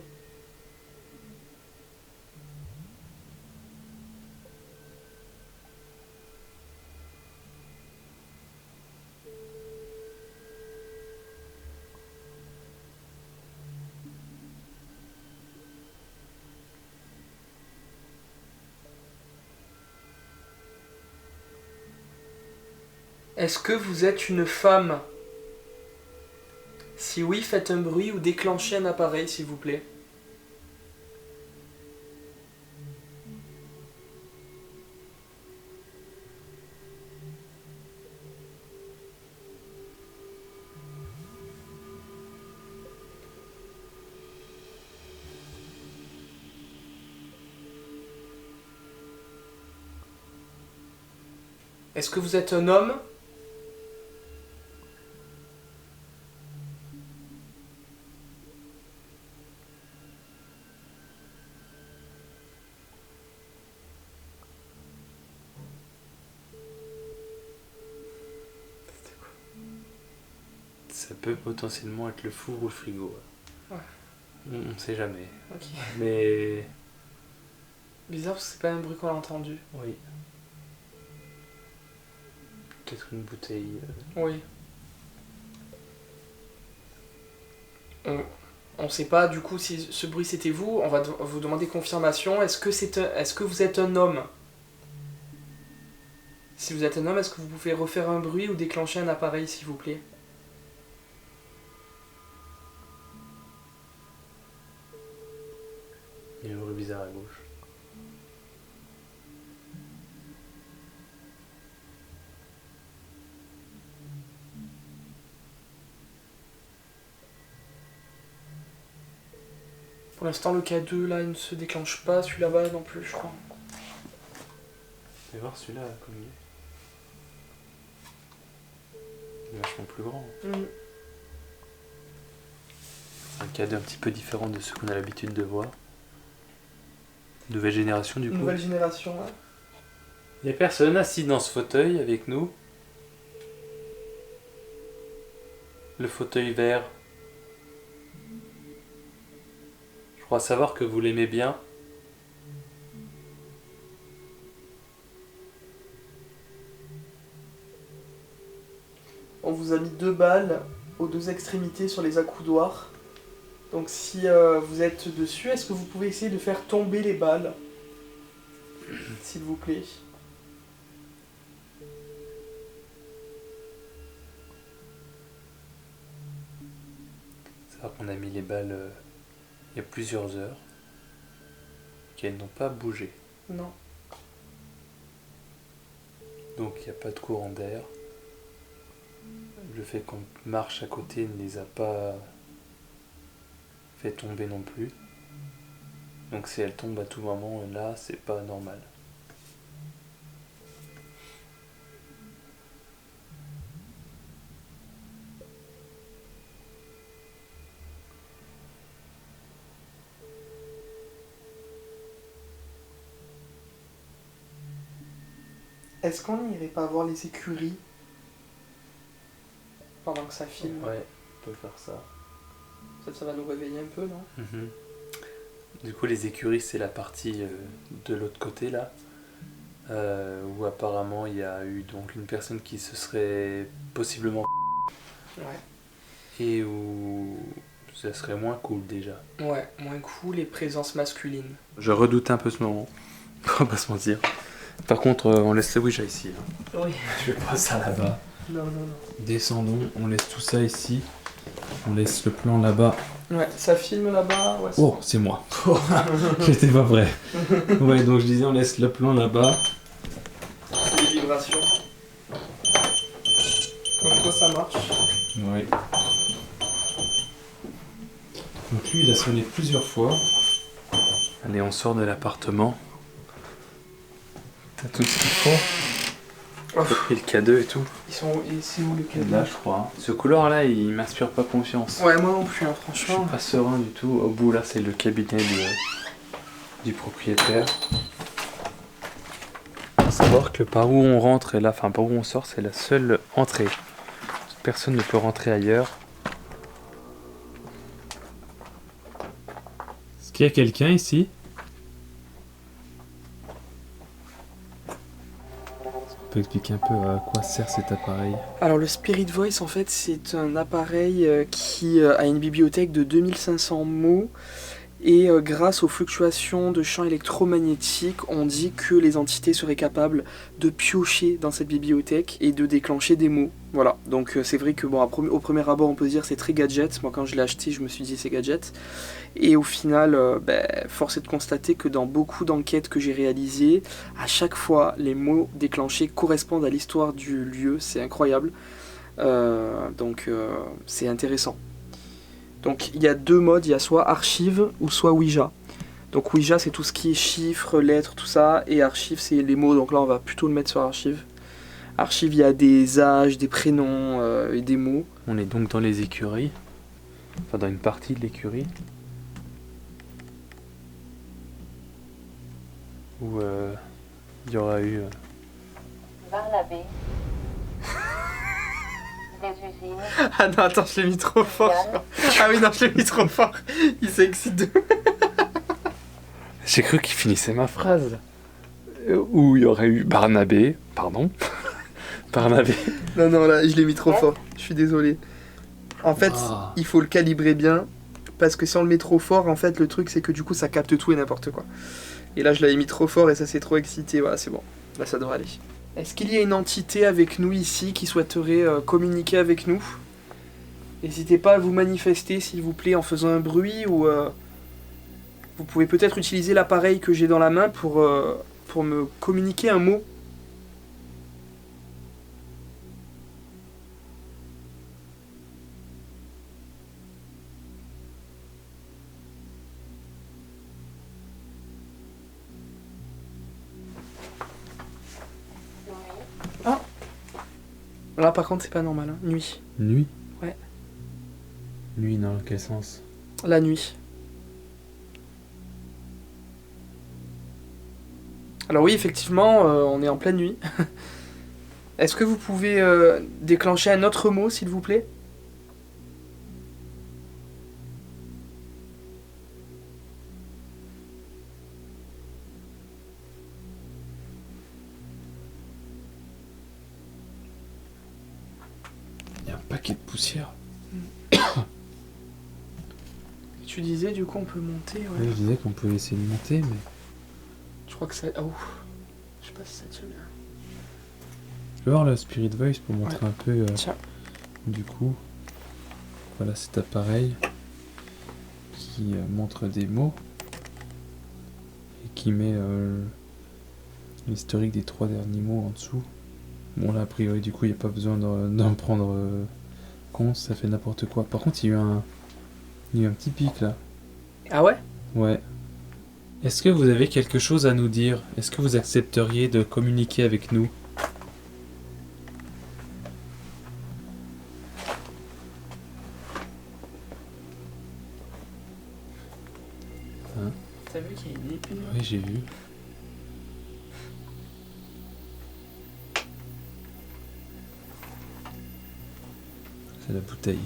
Est-ce que vous êtes une femme? Si oui, faites un bruit ou déclenchez un appareil, s'il vous plaît. Est-ce que vous êtes un homme? Ça peut potentiellement être le four ou le frigo. Ouais. On ne sait jamais. Ok. Mais Bizarre parce que c'est pas un bruit qu'on a entendu. Oui. Peut-être une bouteille. Oui. On sait pas du coup si ce bruit c'était vous. On va vous demander confirmation. Est-ce que vous êtes un homme? Si vous êtes un homme, est-ce que vous pouvez refaire un bruit ou déclencher un appareil s'il vous plaît? Il y a un bruit bizarre à gauche. Pour l'instant, le K2 là, il ne se déclenche pas. Celui là-bas non plus, je crois. Je vais voir celui-là comme il est. Il est vachement plus grand. C'est un cadre un petit peu différent de ce qu'on a l'habitude de voir. Nouvelle génération du coup. Nouvelle génération, ouais. Il n'y a personne assis dans ce fauteuil avec nous. Le fauteuil vert. Je crois savoir que vous l'aimez bien. On vous a mis 2 balles aux 2 extrémités sur les accoudoirs. Donc si vous êtes dessus, est-ce que vous pouvez essayer de faire tomber les balles? S'il vous plaît. C'est vrai qu'on a mis les balles il y a plusieurs heures. Qu'elles n'ont pas bougé. Non. Donc il n'y a pas de courant d'air. Le fait qu'on marche à côté ne les a pas fait tomber non plus. Donc si elles tombent à tout moment, là, c'est pas normal. Est-ce qu'on n'irait pas voir les écuries pendant que ça filme? Ouais, on peut faire ça. Ça va nous réveiller un peu, non? Du coup, les écuries, c'est la partie de l'autre côté là, où apparemment il y a eu donc une personne qui se serait possiblement Ouais. et où ça serait moins cool déjà. Ouais, moins cool et présence masculine. Je redoute un peu ce moment, on va pas se mentir. Par contre, on laisse le Ouija ici. Hein. Oui. Je vais pas ça là-bas. Non. Descendons, on laisse tout ça ici. On laisse le plan là-bas. Ouais, ça filme là-bas. Ouais, Oh, c'est moi. J'étais pas prêt. Ouais, donc je disais, on laisse le plan là-bas. c'est des vibrations. Comme quoi ça marche. Ouais. Donc lui, il a sonné plusieurs fois. Allez, on sort de l'appartement. T'as tout ce qu'il faut. Et le K2 et tout. C'est où le cadeau? Là, je crois. Ce couloir-là, il m'inspire pas confiance. Ouais, moi non plus, hein, Je suis franchement. pas serein du tout. Au bout, là, c'est le cabinet du propriétaire. Faut savoir que par où on rentre et là, enfin par où on sort, c'est la seule entrée. Personne ne peut rentrer ailleurs. Est-ce qu'il y a quelqu'un ici? On peut expliquer un peu à quoi sert cet appareil? Alors le Spirit Voice en fait c'est un appareil qui a une bibliothèque de 2500 mots et grâce aux fluctuations de champs électromagnétiques on dit que les entités seraient capables de piocher dans cette bibliothèque et de déclencher des mots. Voilà, donc c'est vrai que bon, au premier abord on peut se dire c'est très gadget, moi quand je l'ai acheté je me suis dit c'est gadget. Et au final, force est de constater que dans beaucoup d'enquêtes que j'ai réalisées, à chaque fois, les mots déclenchés correspondent à l'histoire du lieu. C'est incroyable. Donc, c'est intéressant. Donc, il y a 2 modes. Il y a soit archive ou soit Ouija. Donc, Ouija, c'est tout ce qui est chiffres, lettres, tout ça. Et archive, c'est les mots. Donc là, on va plutôt le mettre sur archive. Archive, il y a des âges, des prénoms et des mots. On est donc dans les écuries. Enfin, dans une partie de l'écurie. Où il y aura eu... Vers la baie. Des usines. Ah non, attends, je l'ai mis trop fort. Ah oui, non, je l'ai mis trop fort. Il s'excite de... Je J'ai cru qu'il finissait ma phrase. Où il y aurait eu Barnabé. Pardon. Barnabé. Non, non, là, je l'ai mis trop fort. Je suis désolé. En fait, il faut le calibrer bien. Parce que si on le met trop fort, en fait, le truc, c'est que du coup, ça capte tout et n'importe quoi. Et là, je l'avais mis trop fort et ça s'est trop excité. Voilà, c'est bon. Là, ça devrait aller. Est-ce qu'il y a une entité avec nous ici qui souhaiterait communiquer avec nous? N'hésitez pas à vous manifester, s'il vous plaît, en faisant un bruit ou... vous pouvez peut-être utiliser l'appareil que j'ai dans la main pour me communiquer un mot. Ah. Là par contre c'est pas normal, hein. Nuit. Nuit? Ouais. Nuit dans quel sens? La nuit. Alors oui, effectivement, on est en pleine nuit. Est-ce que vous pouvez déclencher un autre mot, s'il vous plaît? Il y a un paquet de poussière. Tu disais, du coup, on peut monter, ouais. Ouais, je disais qu'on pouvait essayer de monter, mais... Je crois que ça... Oh. Je sais pas si ça tient bien. Je vais voir le Spirit Voice pour montrer un peu... Tiens. Du coup... Voilà cet appareil qui montre des mots et qui met l'historique des 3 derniers mots en dessous. Bon là a priori du coup il n'y a pas besoin d'en prendre compte, ça fait n'importe quoi. Par contre il y a eu un petit pic là. Ah ouais? Ouais. Est-ce que vous avez quelque chose à nous dire? Est-ce que vous accepteriez de communiquer avec nous? T'as vu qu'il y a une épée? Oui, j'ai vu. C'est la bouteille.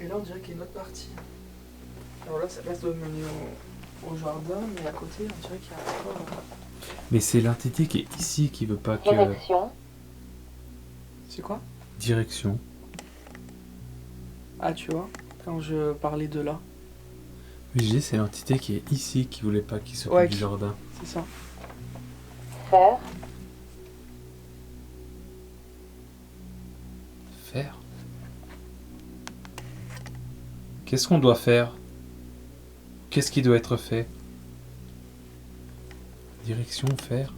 Et là on dirait qu'il y a une autre partie. Alors là ça laisse de mener au jardin, mais à côté on dirait qu'il y a encore... Mais c'est l'entité qui est ici qui veut pas que... Direction. C'est quoi? Direction. Ah tu vois, quand je parlais de là. Oui, je dis c'est l'entité qui est ici qui voulait pas qu'il s'occupe Ouais, du jardin. C'est ça. Faire. Faire. Qu'est-ce qu'on doit faire? Qu'est-ce qui doit être fait? Direction, faire.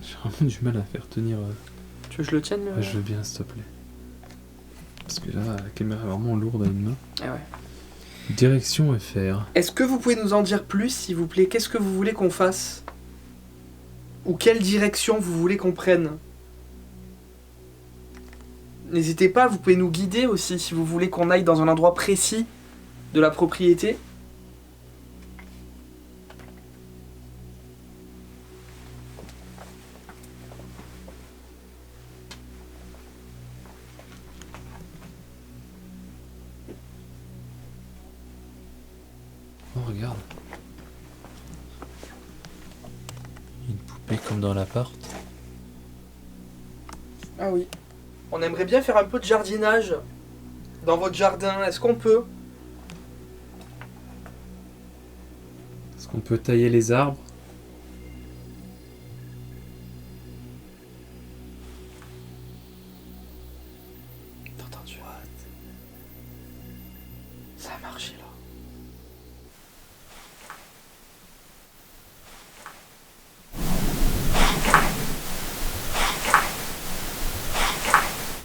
J'ai vraiment du mal à faire tenir... Tu veux que je le tienne Ouais, je veux bien, s'il te plaît. Parce que là, la caméra est vraiment lourde à une main. Ah ouais. Direction et faire. Est-ce que vous pouvez nous en dire plus, s'il vous plaît? Qu'est-ce que vous voulez qu'on fasse? Ou quelle direction vous voulez qu'on prenne? N'hésitez pas, vous pouvez nous guider aussi si vous voulez qu'on aille dans un endroit précis de la propriété. Oh, regarde. Une poupée comme dans l'appart. Ah oui. On aimerait bien faire un peu de jardinage dans votre jardin. Est-ce qu'on peut? Est-ce qu'on peut tailler les arbres? T'as entendu? Ça a marché là.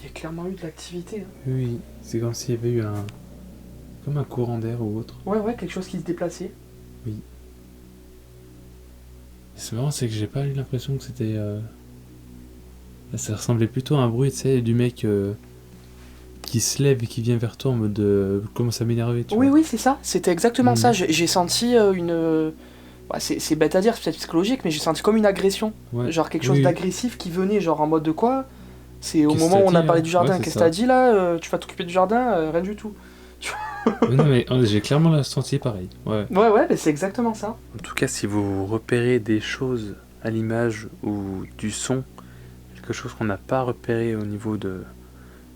Il y a clairement eu de l'activité. Hein. Oui, c'est comme s'il y avait eu un... Comme un courant d'air ou autre. Ouais, quelque chose qui se déplaçait. C'est marrant, c'est que j'ai pas eu l'impression que c'était... Ça ressemblait plutôt à un bruit, tu sais, du mec qui se lève et qui vient vers toi en mode... commence à m'énerver, tu vois. Oui, c'est ça. C'était exactement Mhm. ça. J'ai senti une... Bah, c'est bête à dire, c'est peut-être psychologique, mais j'ai senti comme une agression. Ouais. Genre quelque chose Oui. d'agressif qui venait, genre en mode de quoi? C'est au Qu'est-ce moment que où t'as on a dit, parlé là? du jardin. Ouais, c'est Qu'est-ce que ça. t'as dit là? Tu vas t'occuper du jardin? Rien du tout. Non mais j'ai clairement senti pareil. Ouais. Ouais, mais c'est exactement ça. En tout cas, si vous repérez des choses à l'image ou du son, quelque chose qu'on n'a pas repéré au niveau de...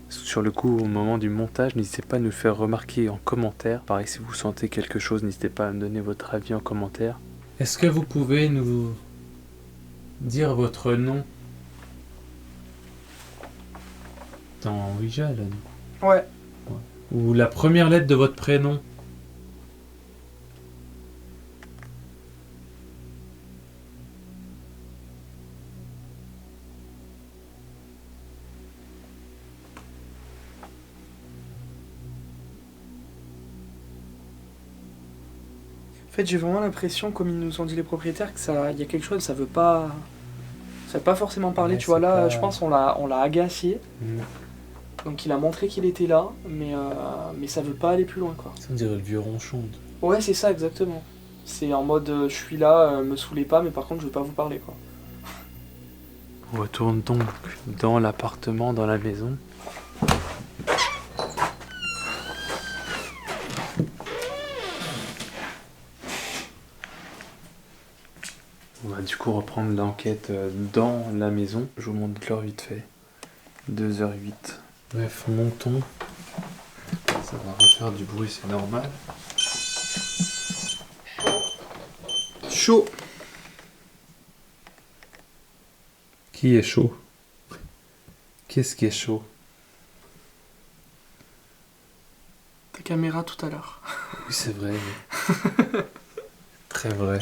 sur le coup, au moment du montage, n'hésitez pas à nous faire remarquer en commentaire. Pareil, si vous sentez quelque chose, n'hésitez pas à me donner votre avis en commentaire. Est-ce que vous pouvez nous dire votre nom dans Ouija, là? Ouais. Ou la première lettre de votre prénom? En fait, j'ai vraiment l'impression, comme ils nous ont dit les propriétaires, que ça, il y a quelque chose, ça veut pas forcément parler. Ouais, tu vois, c'est là, pas- je pense on l'a agacé. Mm. Donc il a montré qu'il était là, mais ça veut pas aller plus loin, quoi. Ça, on dirait le vieux ronchon. Ouais, c'est ça, exactement. C'est en mode, je suis là, me saoulez pas, mais par contre, je vais pas vous parler, quoi. On retourne donc dans l'appartement, dans la maison. On va du coup reprendre l'enquête dans la maison. Je vous montre l'heure vite fait. 2h08. Bref, montons. Ça va refaire du bruit, c'est normal. Chaud. Qui est chaud? Qu'est-ce qui est chaud? Ta caméra tout à l'heure. Oui, c'est vrai. Très vrai.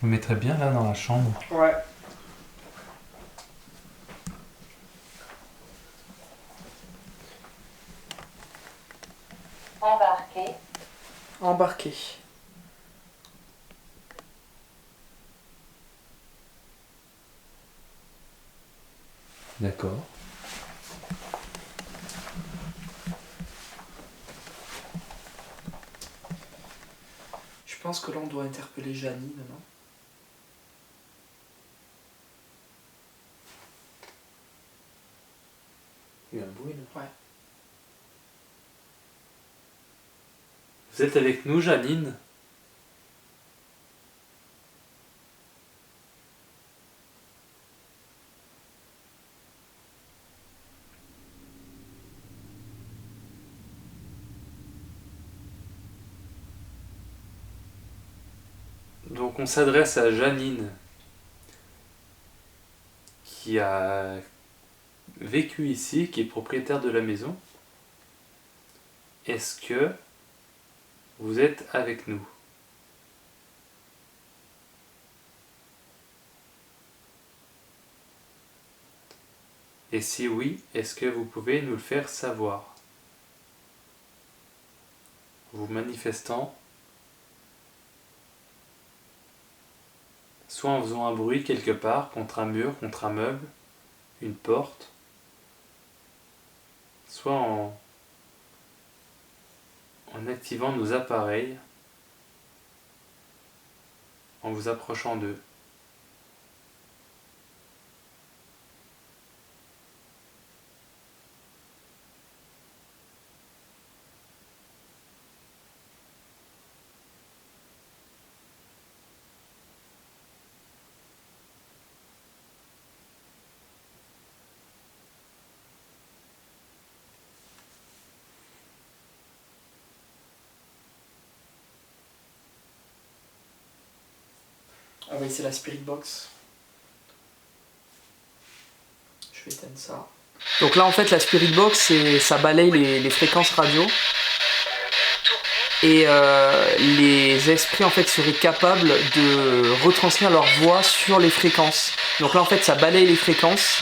Vous mettrez bien là dans la chambre. Ouais. Embarqué. Embarqué. D'accord. Je pense que là, on doit interpeller Janine, non? Il y a un bruit là. Ouais. Vous êtes avec nous, Janine? Donc on s'adresse à Janine qui a vécu ici, qui est propriétaire de la maison. Est-ce que vous êtes avec nous? Et si oui, est-ce que vous pouvez nous le faire savoir? Vous manifestant, soit en faisant un bruit quelque part, contre un mur, contre un meuble, une porte, soit en activant nos appareils, en vous approchant d'eux. Ah oui, c'est la Spirit Box. Je vais éteindre ça. Donc là, en fait, la Spirit Box, ça balaye les fréquences radio. Et les esprits, en fait, seraient capables de retranscrire leur voix sur les fréquences. Donc là, en fait, ça balaye les fréquences.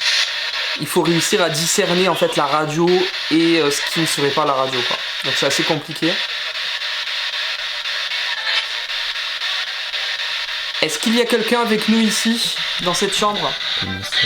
Il faut réussir à discerner, en fait, la radio et ce qui ne serait pas la radio, quoi. Donc c'est assez compliqué. Est-ce qu'il y a quelqu'un avec nous ici, dans cette chambre? Comment ça?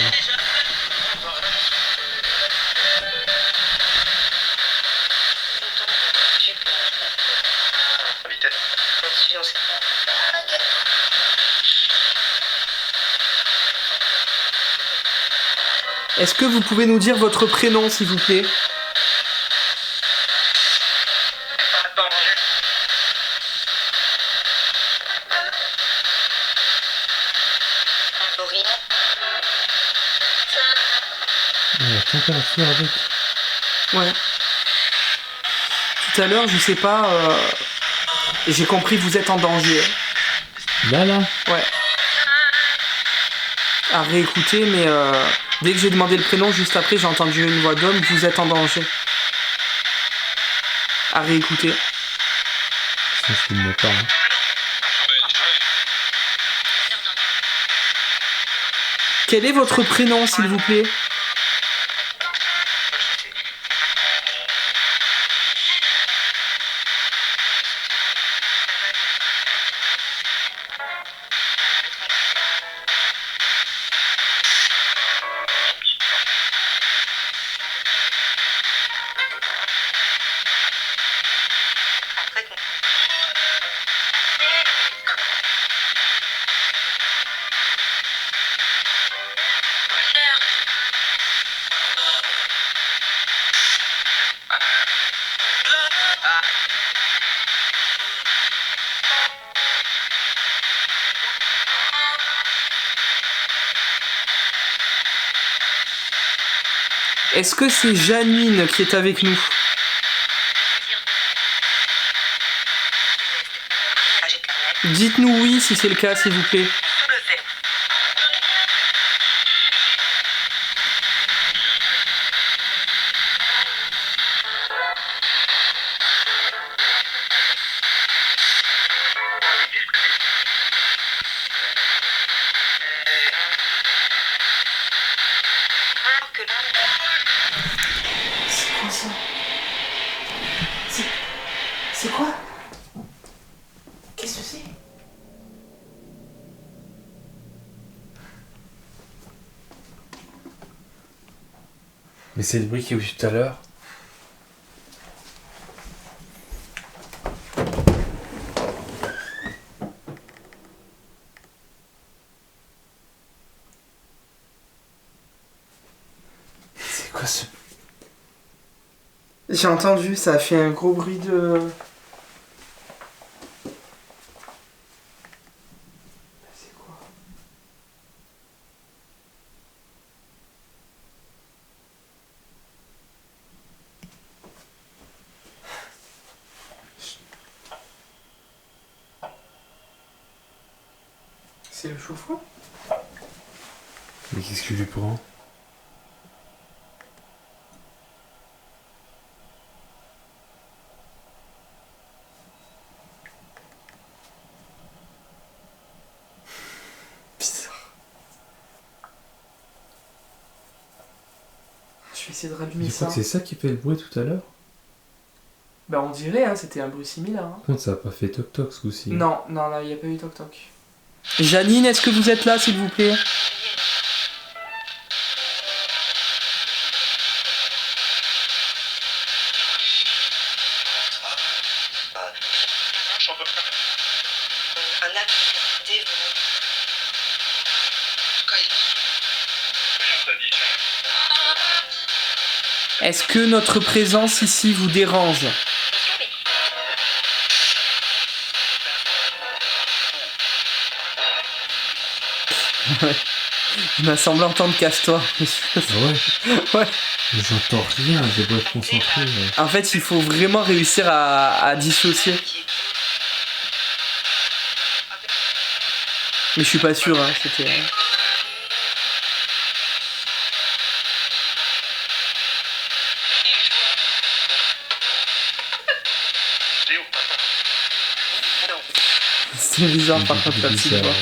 Est-ce que vous pouvez nous dire votre prénom, s'il vous plaît? La température avec. Ouais. Tout à l'heure, je sais pas, j'ai compris que vous êtes en danger. Là. Ouais. À réécouter, mais dès que j'ai demandé le prénom, juste après, j'ai entendu une voix d'homme, vous êtes en danger. À réécouter. Ça, je filme pas. Hein. Quel est votre prénom, s'il vous plaît? Est-ce que c'est Janine qui est avec nous? Dites-nous oui si c'est le cas, s'il vous plaît. C'est quoi ça? C'est quoi? Qu'est-ce que c'est? Mais c'est le bruit qu'il y a eu tout à l'heure. C'est quoi ce... J'ai entendu, ça a fait un gros bruit de... C'est quoi? C'est le chauffe-eau? Mais qu'est-ce que je lui prends? Bizarre. Je vais essayer de rallumer Je ça. crois que c'est ça qui fait le bruit tout à l'heure. Bah on dirait, hein, c'était un bruit similaire. Hein. Par contre, ça a pas fait toc-toc ce coup-ci. Non, non, là, il n'y a pas eu toc-toc. Janine, est-ce que vous êtes là, s'il vous plaît? Un acte dévolu. Est-ce que notre présence ici vous dérange? Il m'a semblé entendre casse-toi. Ah ouais? Ouais. Mais j'entends rien, je dois être concentré. Ouais. En fait, il faut vraiment réussir à dissocier. Mais je suis pas sûr, hein, c'était... C'est bizarre par contre la petite voix.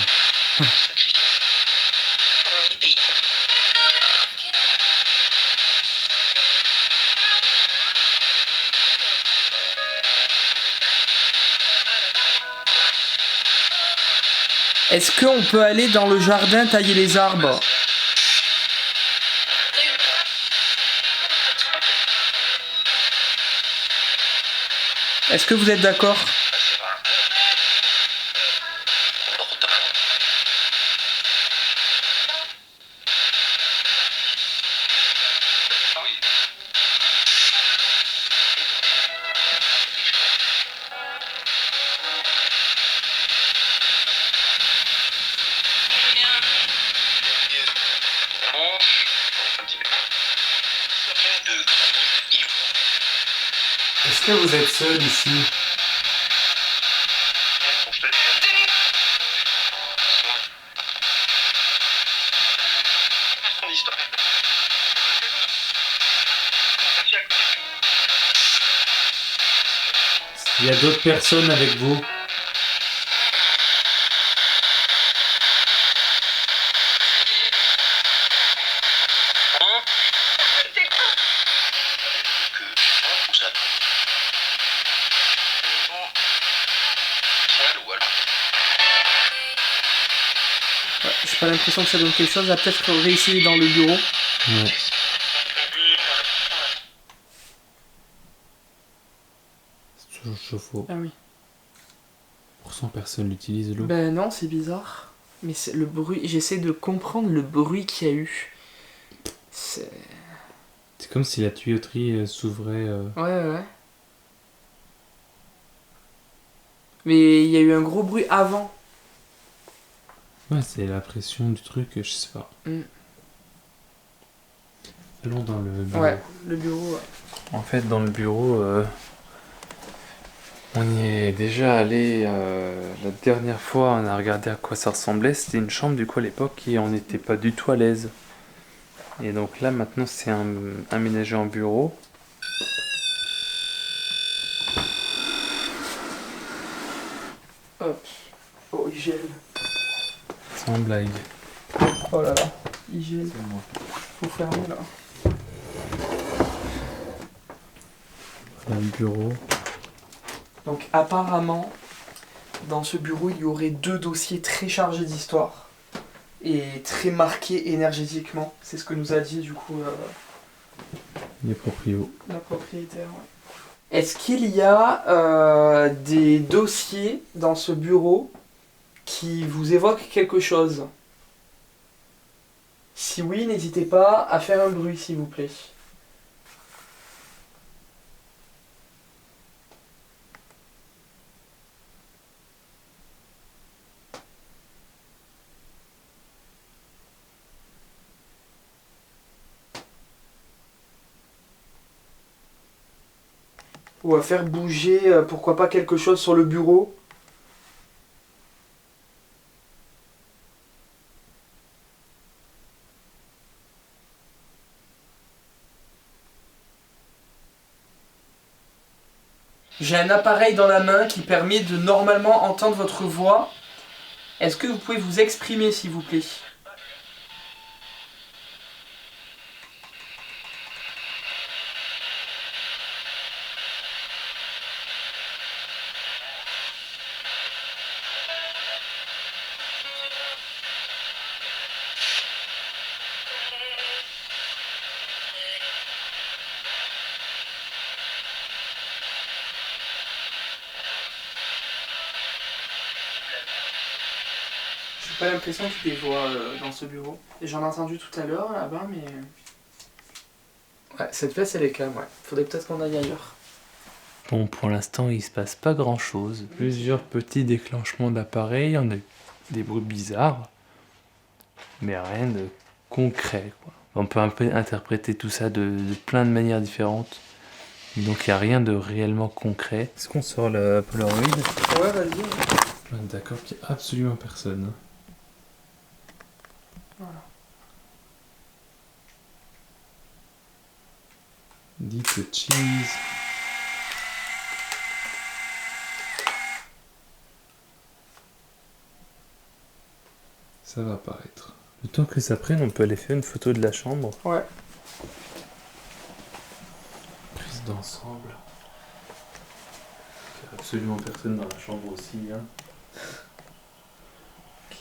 Est-ce qu'on peut aller dans le jardin tailler les arbres? Est-ce que vous êtes d'accord? Est-ce que vous êtes seul ici? Il y a d'autres personnes avec vous? J'ai pas l'impression que ça donne quelque chose, à peut-être réessayer dans le bureau. Ouais. C'est toujours chauffe-eau. Ah oui. Pourtant personne n'utilise l'eau. Ben non, c'est bizarre. Mais c'est le bruit, j'essaie de comprendre le bruit qu'il y a eu. C'est comme si la tuyauterie s'ouvrait. Ouais. Mais il y a eu un gros bruit avant. Ouais, c'est la pression du truc, je sais pas. Allons dans le bureau. Ouais, le bureau. Ouais. En fait, dans le bureau, on y est déjà allé la dernière fois, on a regardé à quoi ça ressemblait. C'était une chambre du coup à l'époque et on n'était pas du tout à l'aise. Et donc là, maintenant, c'est aménagé en bureau. Hop. Oh, il gèle. Sans blague. Oh là là, il gèle. C'est moi. Faut fermer là. Dans le bureau. Donc apparemment, dans ce bureau, il y aurait 2 dossiers très chargés d'histoire et très marqués énergétiquement. C'est ce que nous a dit du coup Les proprios. la propriétaire. Ouais. Est-ce qu'il y a des dossiers dans ce bureau qui vous évoquent quelque chose? Si oui, n'hésitez pas à faire un bruit s'il vous plaît. Ou à faire bouger, pourquoi pas, quelque chose sur le bureau. J'ai un appareil dans la main qui permet de normalement entendre votre voix. Est-ce que vous pouvez vous exprimer s'il vous plaît? J'ai pas l'impression qu'il y ait des voix dans ce bureau. Et j'en ai entendu tout à l'heure là-bas, mais... Ouais, cette pièce elle est calme, ouais. Faudrait peut-être qu'on aille ailleurs. Bon, pour l'instant, il se passe pas grand-chose. Plusieurs petits déclenchements d'appareils, on a eu des bruits bizarres, mais rien de concret, quoi. On peut un peu interpréter tout ça de plein de manières différentes. Donc il n'y a rien de réellement concret. Est-ce qu'on sort la Polaroid? Ouais, vas-y. D'accord qu'il n'y a absolument personne. Voilà. Dites cheese. Ça va apparaître. Le temps que ça prenne, on peut aller faire une photo de la chambre. Ouais. Prise d'ensemble. Il n'y a absolument personne dans la chambre aussi. Hein. Ok.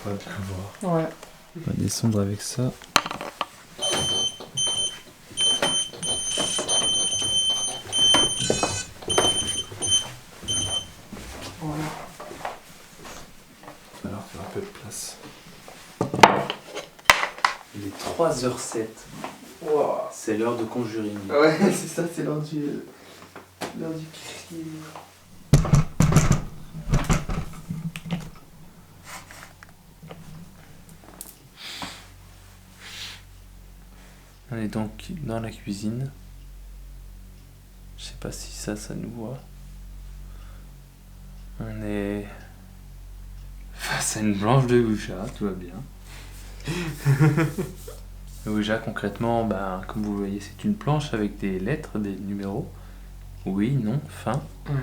On va bien voir. Ouais. On va descendre avec ça. Voilà. Alors, faire un peu de place. Il est 3h07. Wow. C'est l'heure de conjuring. Ouais, c'est ça, c'est l'heure du cri. On est donc dans la cuisine. Je sais pas si ça nous voit. On est face à une planche de Ouija, tout va bien. Le Ouija, concrètement, comme vous voyez, c'est une planche avec des lettres, des numéros. Oui, non, fin. Ouais.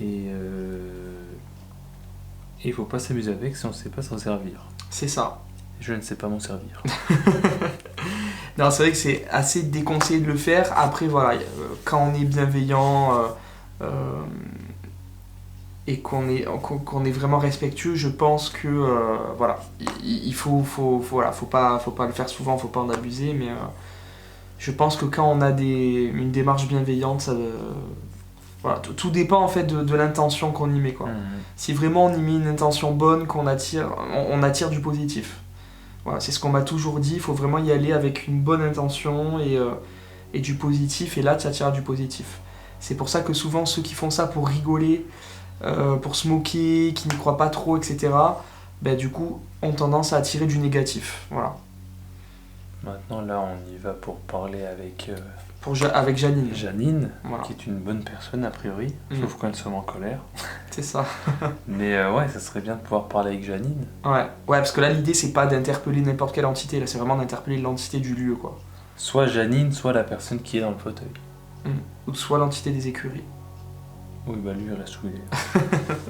Et il faut pas s'amuser avec si on sait pas s'en servir. C'est ça. Je ne sais pas m'en servir. Non, c'est vrai que c'est assez déconseillé de le faire. Après, voilà, quand on est bienveillant et qu'on est vraiment respectueux, je pense que voilà, il faut pas le faire souvent, faut pas en abuser, mais je pense que quand on a une démarche bienveillante, ça, voilà, tout dépend en fait de l'intention qu'on y met, quoi. Si vraiment on y met une intention bonne, on attire du positif. Voilà, c'est ce qu'on m'a toujours dit, il faut vraiment y aller avec une bonne intention et du positif, et là tu attires du positif. C'est pour ça que souvent ceux qui font ça pour rigoler, pour se moquer, qui n'y croient pas trop, etc., du coup ont tendance à attirer du négatif. Voilà. Maintenant, là, on y va pour parler avec Avec Janine. Janine, Voilà. qui est une bonne personne a priori, sauf quand elle se met en colère. C'est ça. Mais ouais, ça serait bien de pouvoir parler avec Janine. Ouais, parce que là l'idée c'est pas d'interpeller n'importe quelle entité, là c'est vraiment d'interpeller l'entité du lieu, quoi. Soit Janine, soit la personne qui est dans le fauteuil. Ou soit l'entité des écuries. Oui, lui, il reste où il est.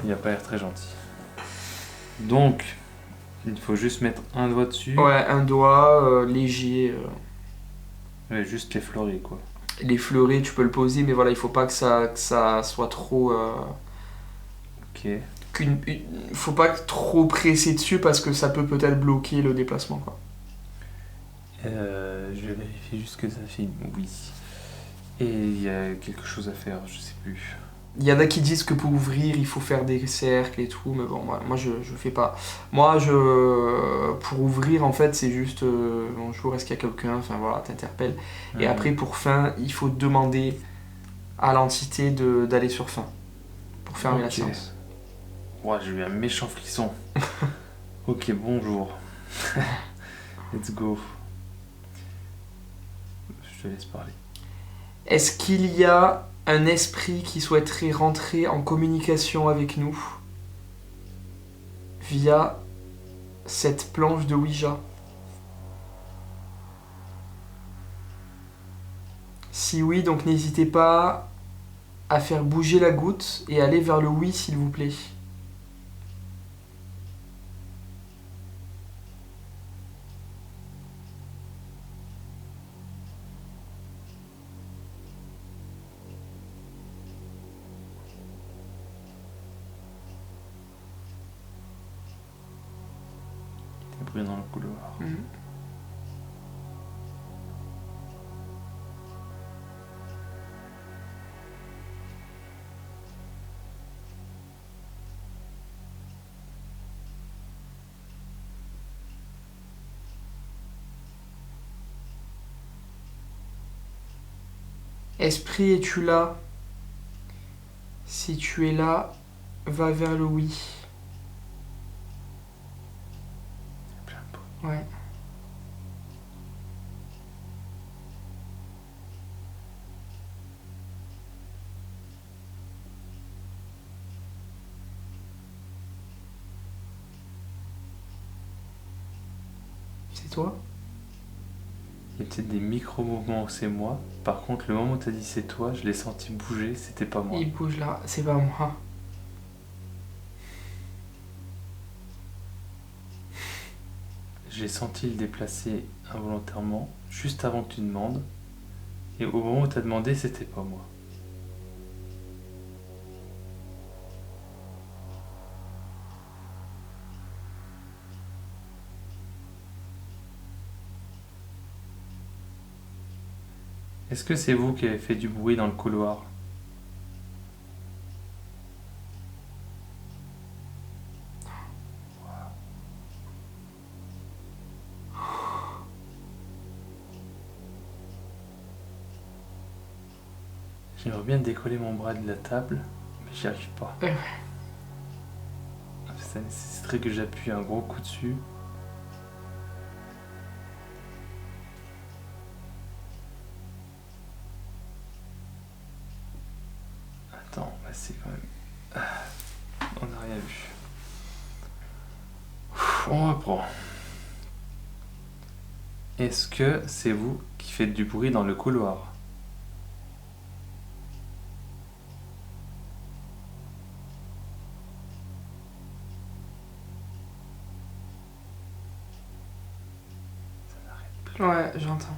Il a pas l'air très gentil. Donc, il faut juste mettre un doigt dessus. Ouais, un doigt léger. Ouais, juste l'effleurer, quoi. L'effleurer, tu peux le poser, mais voilà, il faut pas que ça soit trop. Ok. Faut pas trop presser dessus parce que ça peut peut-être bloquer le déplacement, quoi. Je vérifie juste que ça filme. Oui. Et il y a quelque chose à faire, je sais plus. Il y en a qui disent que pour ouvrir, il faut faire des cercles et tout, mais bon, moi je fais pas. Moi, pour ouvrir, en fait, c'est juste bonjour, est-ce qu'il y a quelqu'un, enfin voilà, t'interpelles. Et après, pour fin, il faut demander à l'entité d'aller sur fin pour fermer la séance. Ouais, j'ai eu un méchant frisson. Ok, bonjour. Let's go. Je te laisse parler. Est-ce qu'il y a un esprit qui souhaiterait rentrer en communication avec nous via cette planche de Ouija? Si oui, donc n'hésitez pas à faire bouger la goutte et aller vers le oui, s'il vous plaît. Des bruits dans le couloir. Esprit, es-tu là? Si tu es là, va vers le oui. Plein de bruit. Ouais. C'est toi? Il y a peut-être des micro-mouvements où c'est moi. Par contre, le moment où t'as dit c'est toi, je l'ai senti bouger, c'était pas moi. Il bouge là, c'est pas moi. J'ai senti le déplacer involontairement, juste avant que tu demandes. Et au moment où t'as demandé, c'était pas moi. Est-ce que c'est vous qui avez fait du bruit dans le couloir? J'aimerais bien décoller mon bras de la table, mais j'y arrive pas. Ouais. Ça nécessiterait que j'appuie un gros coup dessus. Attends, bah c'est quand même... On n'a rien vu. On reprend. Est-ce que c'est vous qui faites du bruit dans le couloir? Ça n'arrête plus. Ouais, j'entends.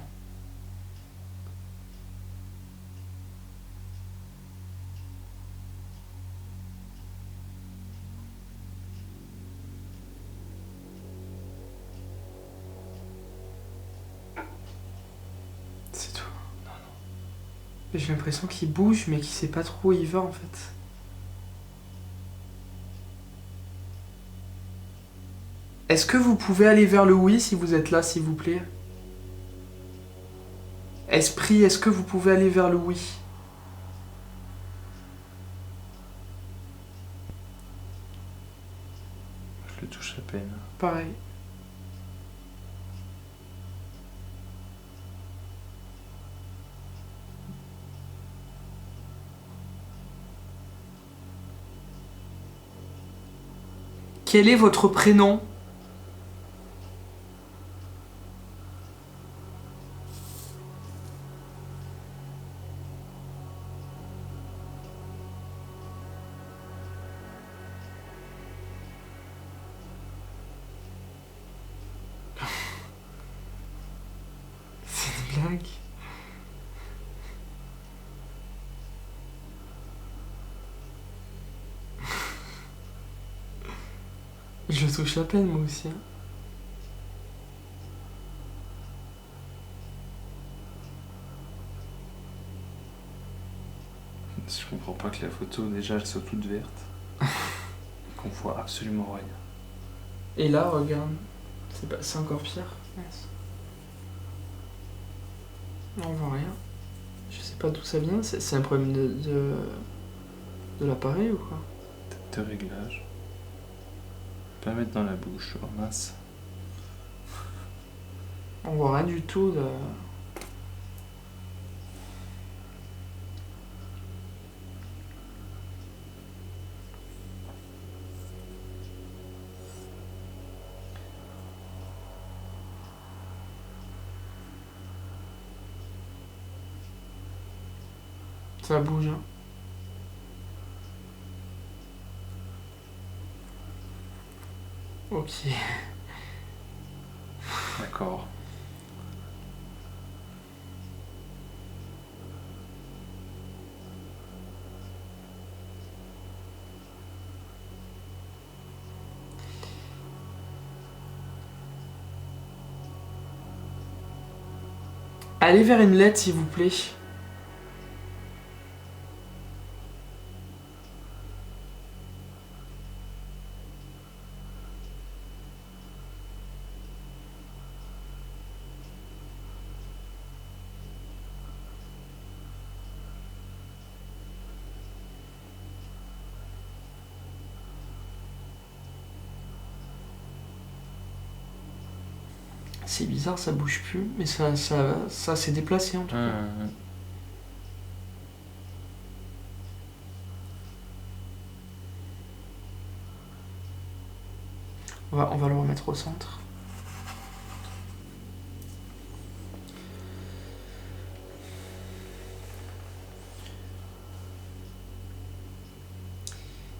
C'est tout. Non, non. J'ai l'impression qu'il bouge, mais qu'il sait pas trop où il va en fait. Est-ce que vous pouvez aller vers le oui si vous êtes là, s'il vous plaît? Esprit, est-ce que vous pouvez aller vers le oui? Je le touche à peine. Pareil. Quel est votre prénom? C'est une blague. Je le touche à peine moi aussi. Hein. Je comprends pas que la photo déjà elle soit toute verte. Qu'on voit absolument rien. Et là, regarde. C'est encore pire. Mince. On voit rien. Je sais pas d'où ça vient. C'est un problème de l'appareil ou quoi? Tête de réglage. Pas mettre dans la bouche. Oh mince. On voit rien du tout de... Ça bouge, hein. Ok. D'accord. Allez vers une lettre, s'il vous plaît. C'est bizarre, ça bouge plus, mais ça s'est déplacé en tout cas. On va le remettre au centre.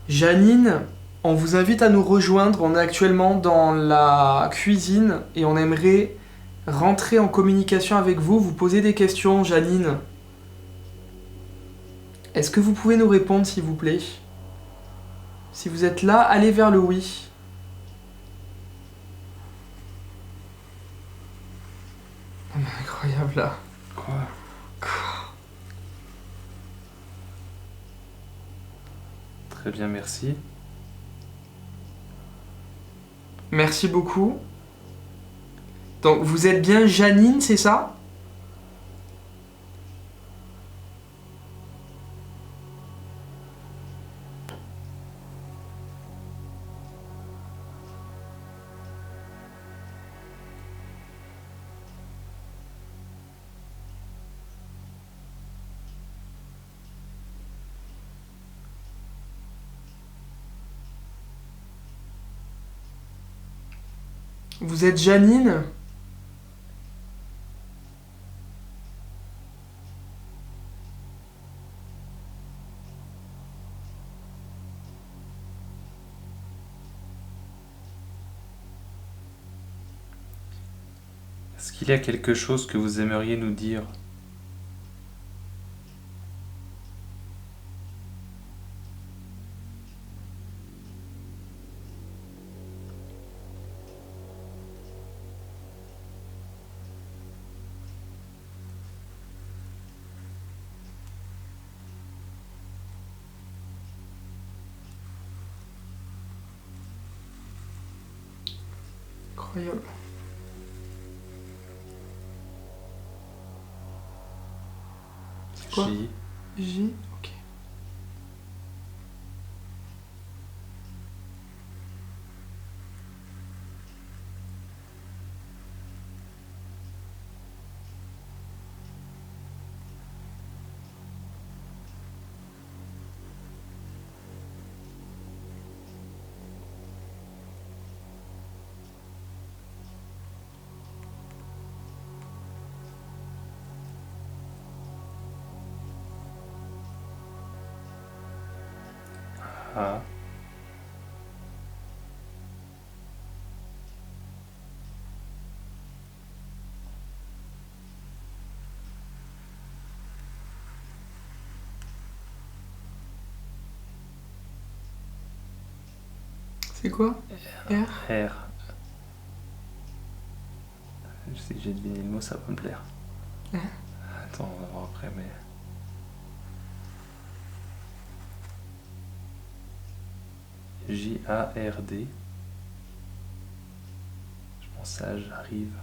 Janine, on vous invite à nous rejoindre. On est actuellement dans la cuisine et on aimerait rentrer en communication avec vous. Vous poser des questions, Janine. Est-ce que vous pouvez nous répondre, s'il vous plaît? Si vous êtes là, allez vers le oui. Oh, mais incroyable là. Quoi? Très bien, merci. Merci beaucoup. Donc vous êtes bien Janine, c'est ça? Vous êtes Janine? Est-ce qu'il y a quelque chose que vous aimeriez nous dire? Incroyable. C'est quoi? J. J? Ok. A. C'est quoi? R? R. Je sais que j'ai deviné le mot, ça va me plaire. Hein? Attends, on va voir après, mais... J-A-R-D. Je pense à j'arrive.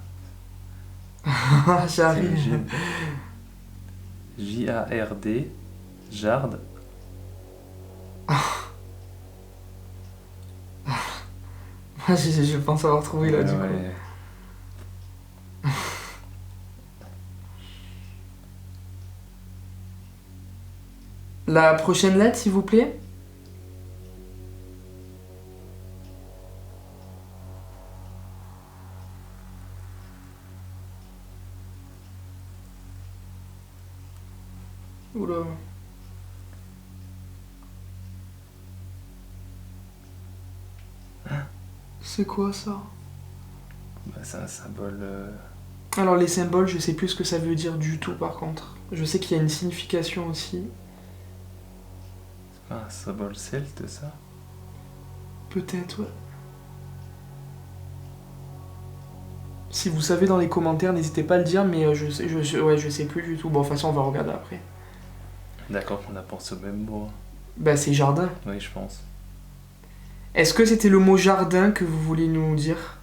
J'arrive. J-A-R-D. Jarde. Je pense avoir trouvé là, du coup. Ouais. La prochaine lettre, s'il vous plaît. Oula. C'est quoi ça? Bah, c'est un symbole... Alors les symboles, je sais plus ce que ça veut dire du tout par contre. Je sais qu'il y a une signification aussi. C'est pas un symbole celte, ça? Peut-être, ouais. Si vous savez dans les commentaires, n'hésitez pas à le dire, mais je sais plus du tout. Bon, de toute façon, on va regarder après. D'accord qu'on a pensé au même mot. Bah, c'est jardin. Oui, je pense. Est-ce que c'était le mot jardin que vous voulez nous dire?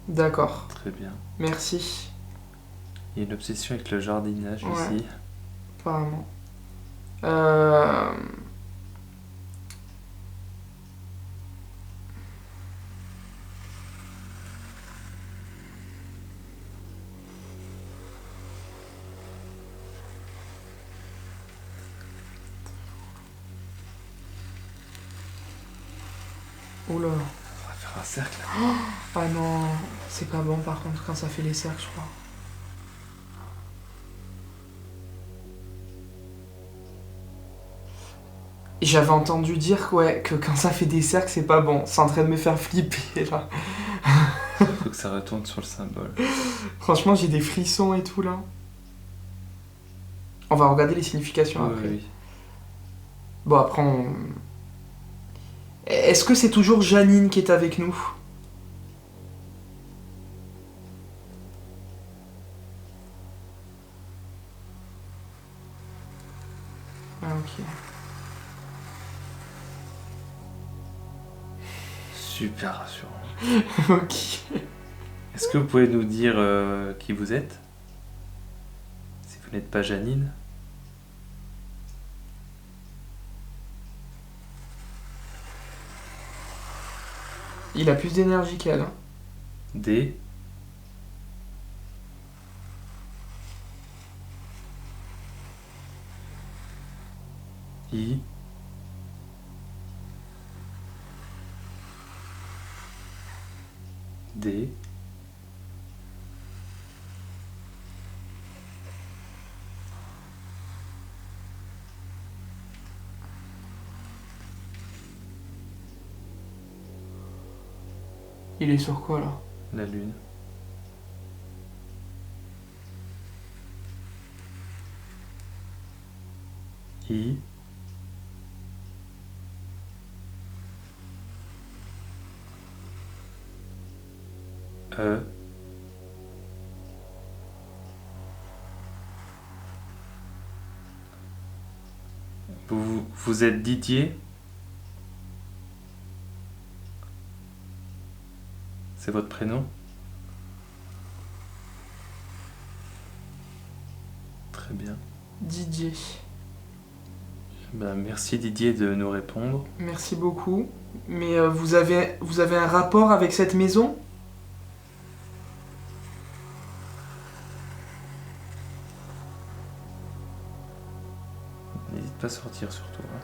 D'accord, Très bien. merci. Il y a une obsession avec le jardinage Ouais. ici. Apparemment. Oula. On va faire un cercle. Ah non, c'est pas bon par contre quand ça fait les cercles, je crois. J'avais entendu dire ouais, que quand ça fait des cercles, c'est pas bon. C'est en train de me faire flipper là. Il faut que ça retourne sur le symbole. Franchement, j'ai des frissons et tout là. On va regarder les significations Oui, après. oui. Bon, après, on... Est-ce que c'est toujours Janine qui est avec nous? Ah, ok. Super rassurant. Ok. Est-ce que vous pouvez nous dire qui vous êtes? Si vous n'êtes pas Janine? Il a plus d'énergie qu'elle. Hein. D. I. D. Il est sur quoi là? La lune. I. E. Vous êtes Didier? C'est votre prénom? Très bien. Didier. Ben, merci Didier de nous répondre. Merci beaucoup. Mais vous avez un rapport avec cette maison? N'hésite pas à sortir surtout. Hein.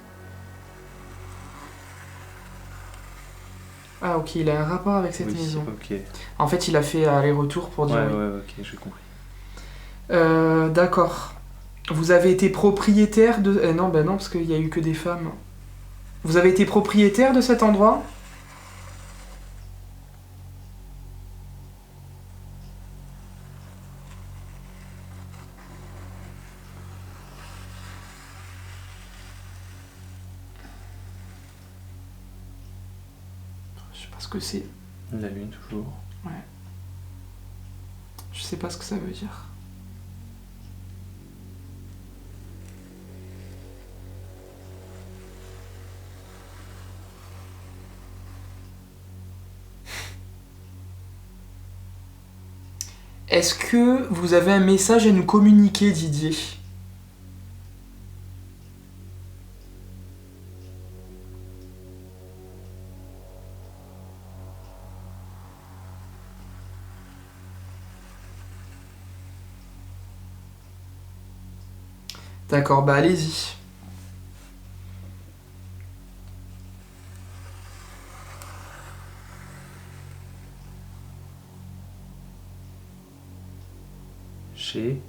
Ah ok, il a un rapport avec cette Oui, maison. ok. En fait, il a fait aller-retour pour dire Ouais, oui. ouais, ok, j'ai compris. D'accord. Vous avez été propriétaire de... non, ben non, parce qu'il y a eu que des femmes. Vous avez été propriétaire de cet endroit? Je sais pas ce que c'est. La lune toujours. Je sais pas ce que ça veut dire. Est-ce que vous avez un message à nous communiquer, Didier? D'accord, bah allez-y. Chez.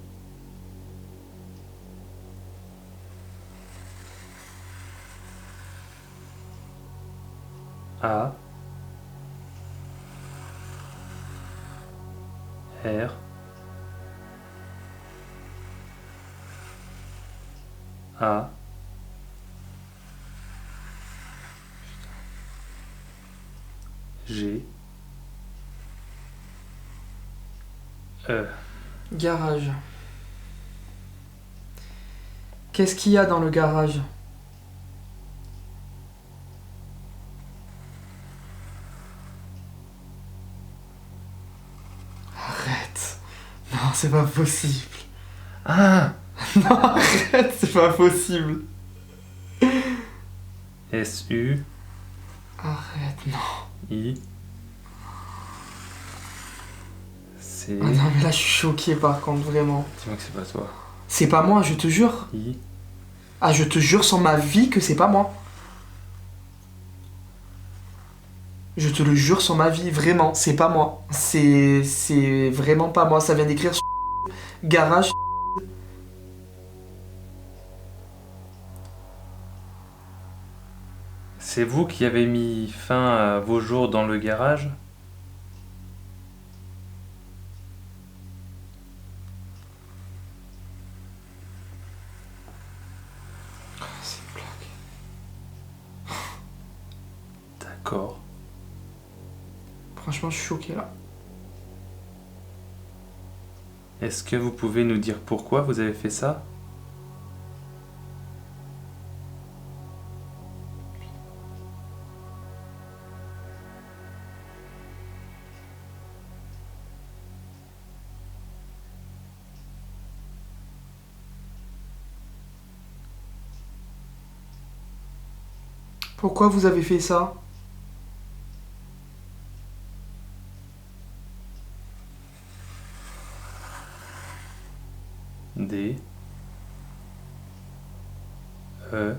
A. R. A. G. E. Garage. Qu'est-ce qu'il y a dans le garage? Arrête. Non, c'est pas possible. Ah. Non, arrête, c'est pas possible. S-U. Arrête, non. I. C. Oh non, mais là, je suis choqué par contre, vraiment. Dis-moi que c'est pas toi. C'est pas moi, je te jure. I. Ah, je te jure sur ma vie que c'est pas moi. Je te le jure sur ma vie, vraiment, c'est pas moi. C'est vraiment pas moi. Ça vient d'écrire sur garage. C'est vous qui avez mis fin à vos jours dans le garage? C'est une blague. D'accord. Franchement, je suis choqué là. Est-ce que vous pouvez nous dire pourquoi vous avez fait ça? Pourquoi vous avez fait ça? D. E.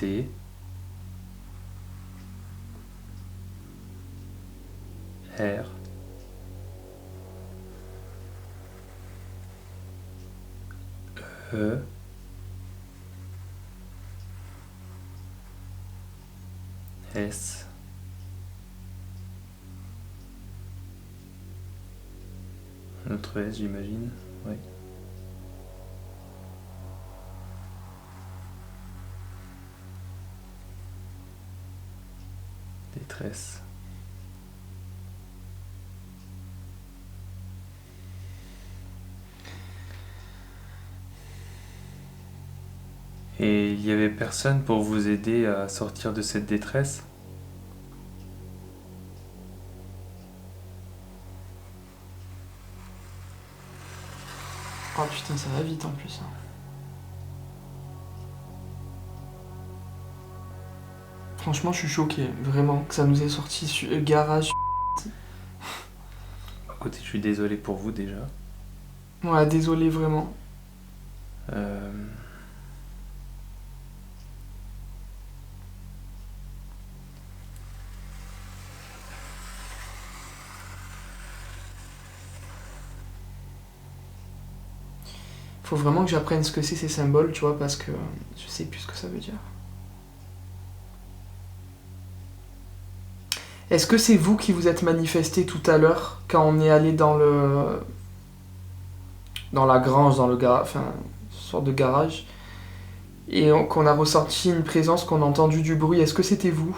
T R E S un autre S, j'imagine. Oui. Détresse. Et il y avait personne pour vous aider à sortir de cette détresse? Oh putain, ça va vite en plus. Hein. Franchement, je suis choqué, vraiment, que ça nous ait sorti garage. À côté, je suis désolé pour vous déjà. Ouais, désolé, vraiment. Euh, Faut vraiment que j'apprenne ce que c'est ces symboles, tu vois, parce que je sais plus ce que ça veut dire. Est-ce que c'est vous qui vous êtes manifesté tout à l'heure quand on est allé dans le dans la grange, dans le garage, enfin, une sorte de garage, et qu'on a ressorti une présence, qu'on a entendu du bruit? Est-ce que c'était vous?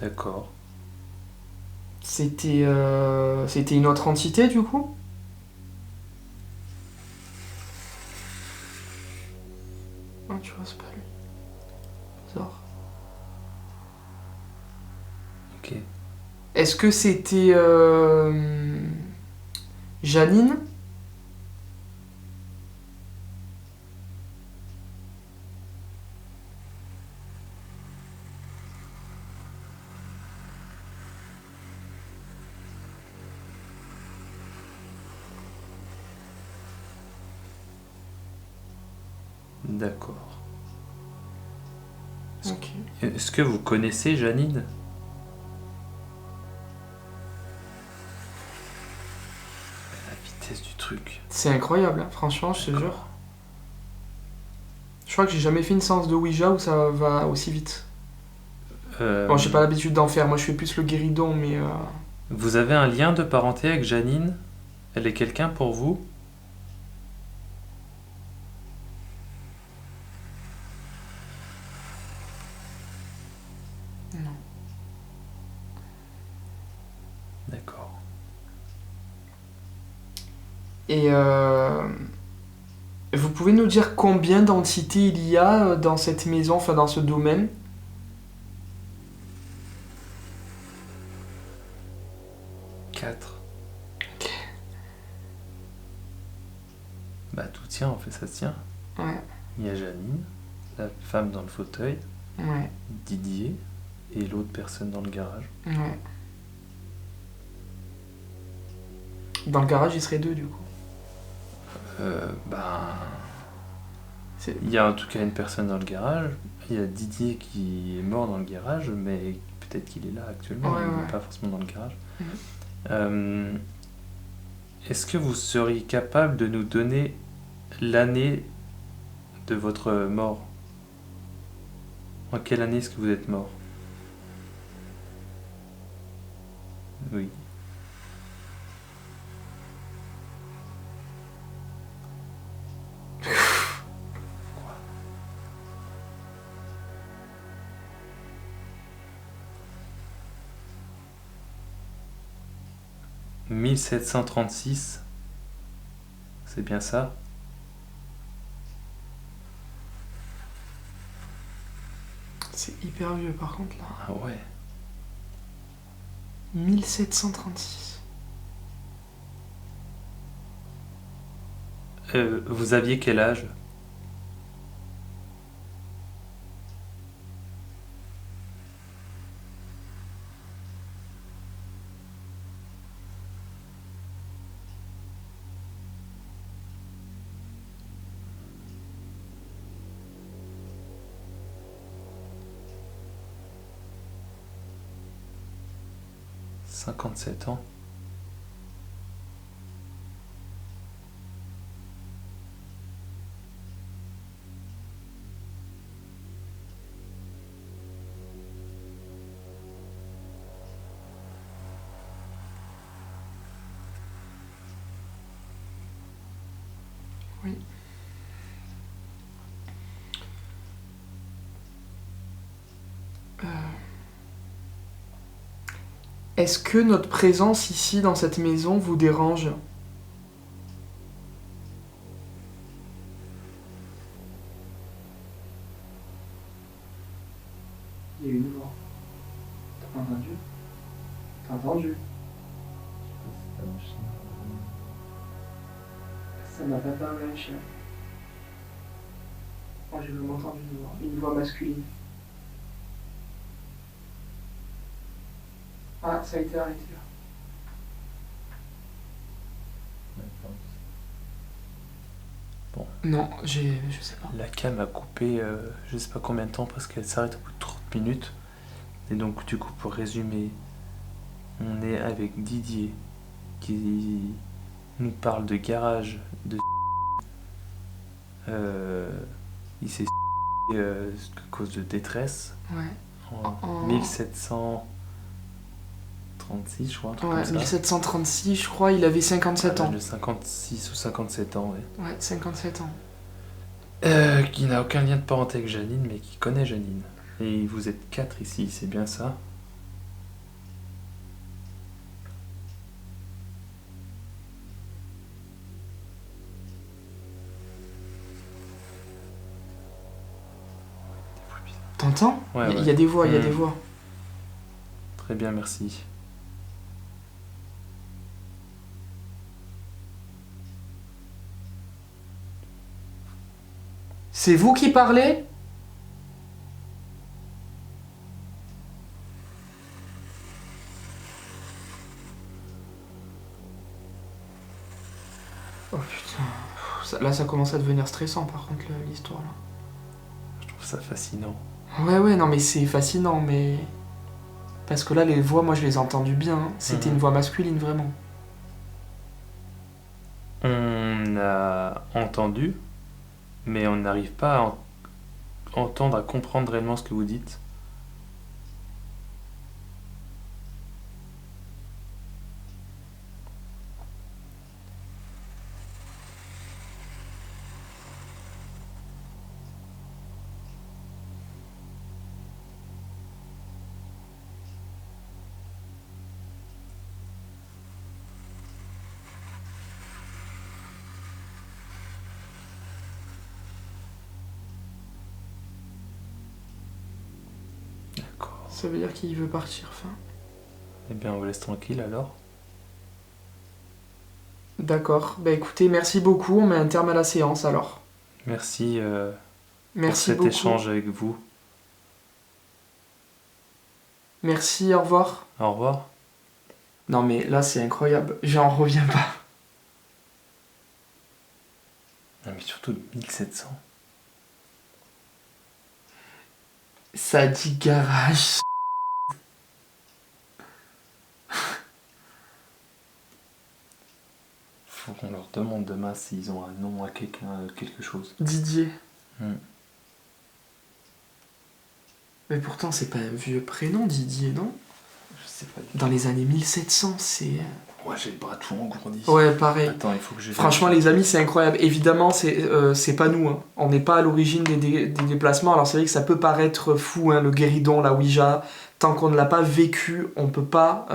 D'accord. C'était une autre entité du coup? Ah, tu vois, c'est pas lui. Bizarre. Ok. Est-ce que c'était Janine? D'accord. Ok. Est-ce que vous connaissez Janine? La vitesse du truc. C'est incroyable, hein, franchement, je te jure. Je crois que j'ai jamais fait une séance de Ouija où ça va aussi vite. Bon, j'ai pas l'habitude d'en faire, moi je fais plus le guéridon, mais... Vous avez un lien de parenté avec Janine? Elle est quelqu'un pour vous? Non. D'accord. Et vous pouvez nous dire combien d'entités il y a dans cette maison, enfin dans ce domaine? Quatre. Bah tout tient, en fait, ça tient. Ouais, Il y a Janine, la femme dans le fauteuil, ouais, Didier et l'autre personne dans le garage. ouais. Dans le garage, il serait deux du coup. Ben... C'est- Il y a en tout cas une personne dans le garage. Il y a Didier qui est mort dans le garage, mais peut-être qu'il est là actuellement, Ouais, il ouais. n'est pas forcément dans le garage. Mhm. Est-ce que vous seriez capable de nous donner l'année de votre mort? En quelle année est-ce que vous êtes mort? Oui. Quoi? « 1736 », c'est bien ça? C'est hyper vieux par contre là. Ah ouais. 1736. Vous aviez quel âge? 57 ans. Oui. Est-ce que notre présence ici dans cette maison vous dérange? Il y a une voix. T'as entendu? T'as entendu? Ça m'a pas parlé un chien. Moi j'ai vraiment entendu une voix masculine. Ah, ça a été arrêté là. Bon. Non, je sais pas. La cam a coupé je sais pas combien de temps parce qu'elle s'arrête au bout de 30 minutes. Et donc du coup pour résumer, on est avec Didier qui nous parle de garage de il s'est à cause de détresse Ouais. en 1736 je crois, un truc Ouais, comme ça. 1736, je crois, il avait 57 À ans. l'âge de 56 ou 57 ans, ouais. Ouais, 57 ans. Qui n'a aucun lien de parenté avec Janine, mais qui connaît Janine. Et vous êtes 4 ici, c'est bien ça? T'entends? Ouais, Il y a des voix, il y a Hmm. des voix. Très bien, merci. C'est vous qui parlez? Oh putain. Là, ça commence à devenir stressant, par contre, l'histoire, là. Je trouve ça fascinant. Ouais, non, mais c'est fascinant, mais... Parce que là, les voix, moi, je les ai entendues bien. Hein. C'était Mhm. une voix masculine, vraiment. On a entendu, mais on n'arrive pas à entendre, à comprendre réellement ce que vous dites. D'accord. Ça veut dire qu'il veut partir, enfin. Eh bien, on vous laisse tranquille alors. D'accord. Bah écoutez, merci beaucoup. On met un terme à la séance, alors. Merci pour Merci cet beaucoup. échange avec vous. Merci, au revoir. Au revoir. Non, mais là, c'est incroyable. J'en reviens pas. Non, mais surtout 1700. Ça dit garage. Faut qu'on leur demande demain s'ils ont un nom à quelqu'un, quelque chose. Didier. Hmm. Mais pourtant, c'est pas un vieux prénom, Didier, non? Je sais pas du tout. Dans les années 1700, c'est... Ouais, j'ai le bras tout engourdi. Ouais, pareil. Attends, il faut que je... Franchement, les amis, c'est incroyable. Évidemment, c'est pas nous. Hein. On n'est pas à l'origine des déplacements. Alors, c'est vrai que ça peut paraître fou, hein, le guéridon, la Ouija. Tant qu'on ne l'a pas vécu, on peut pas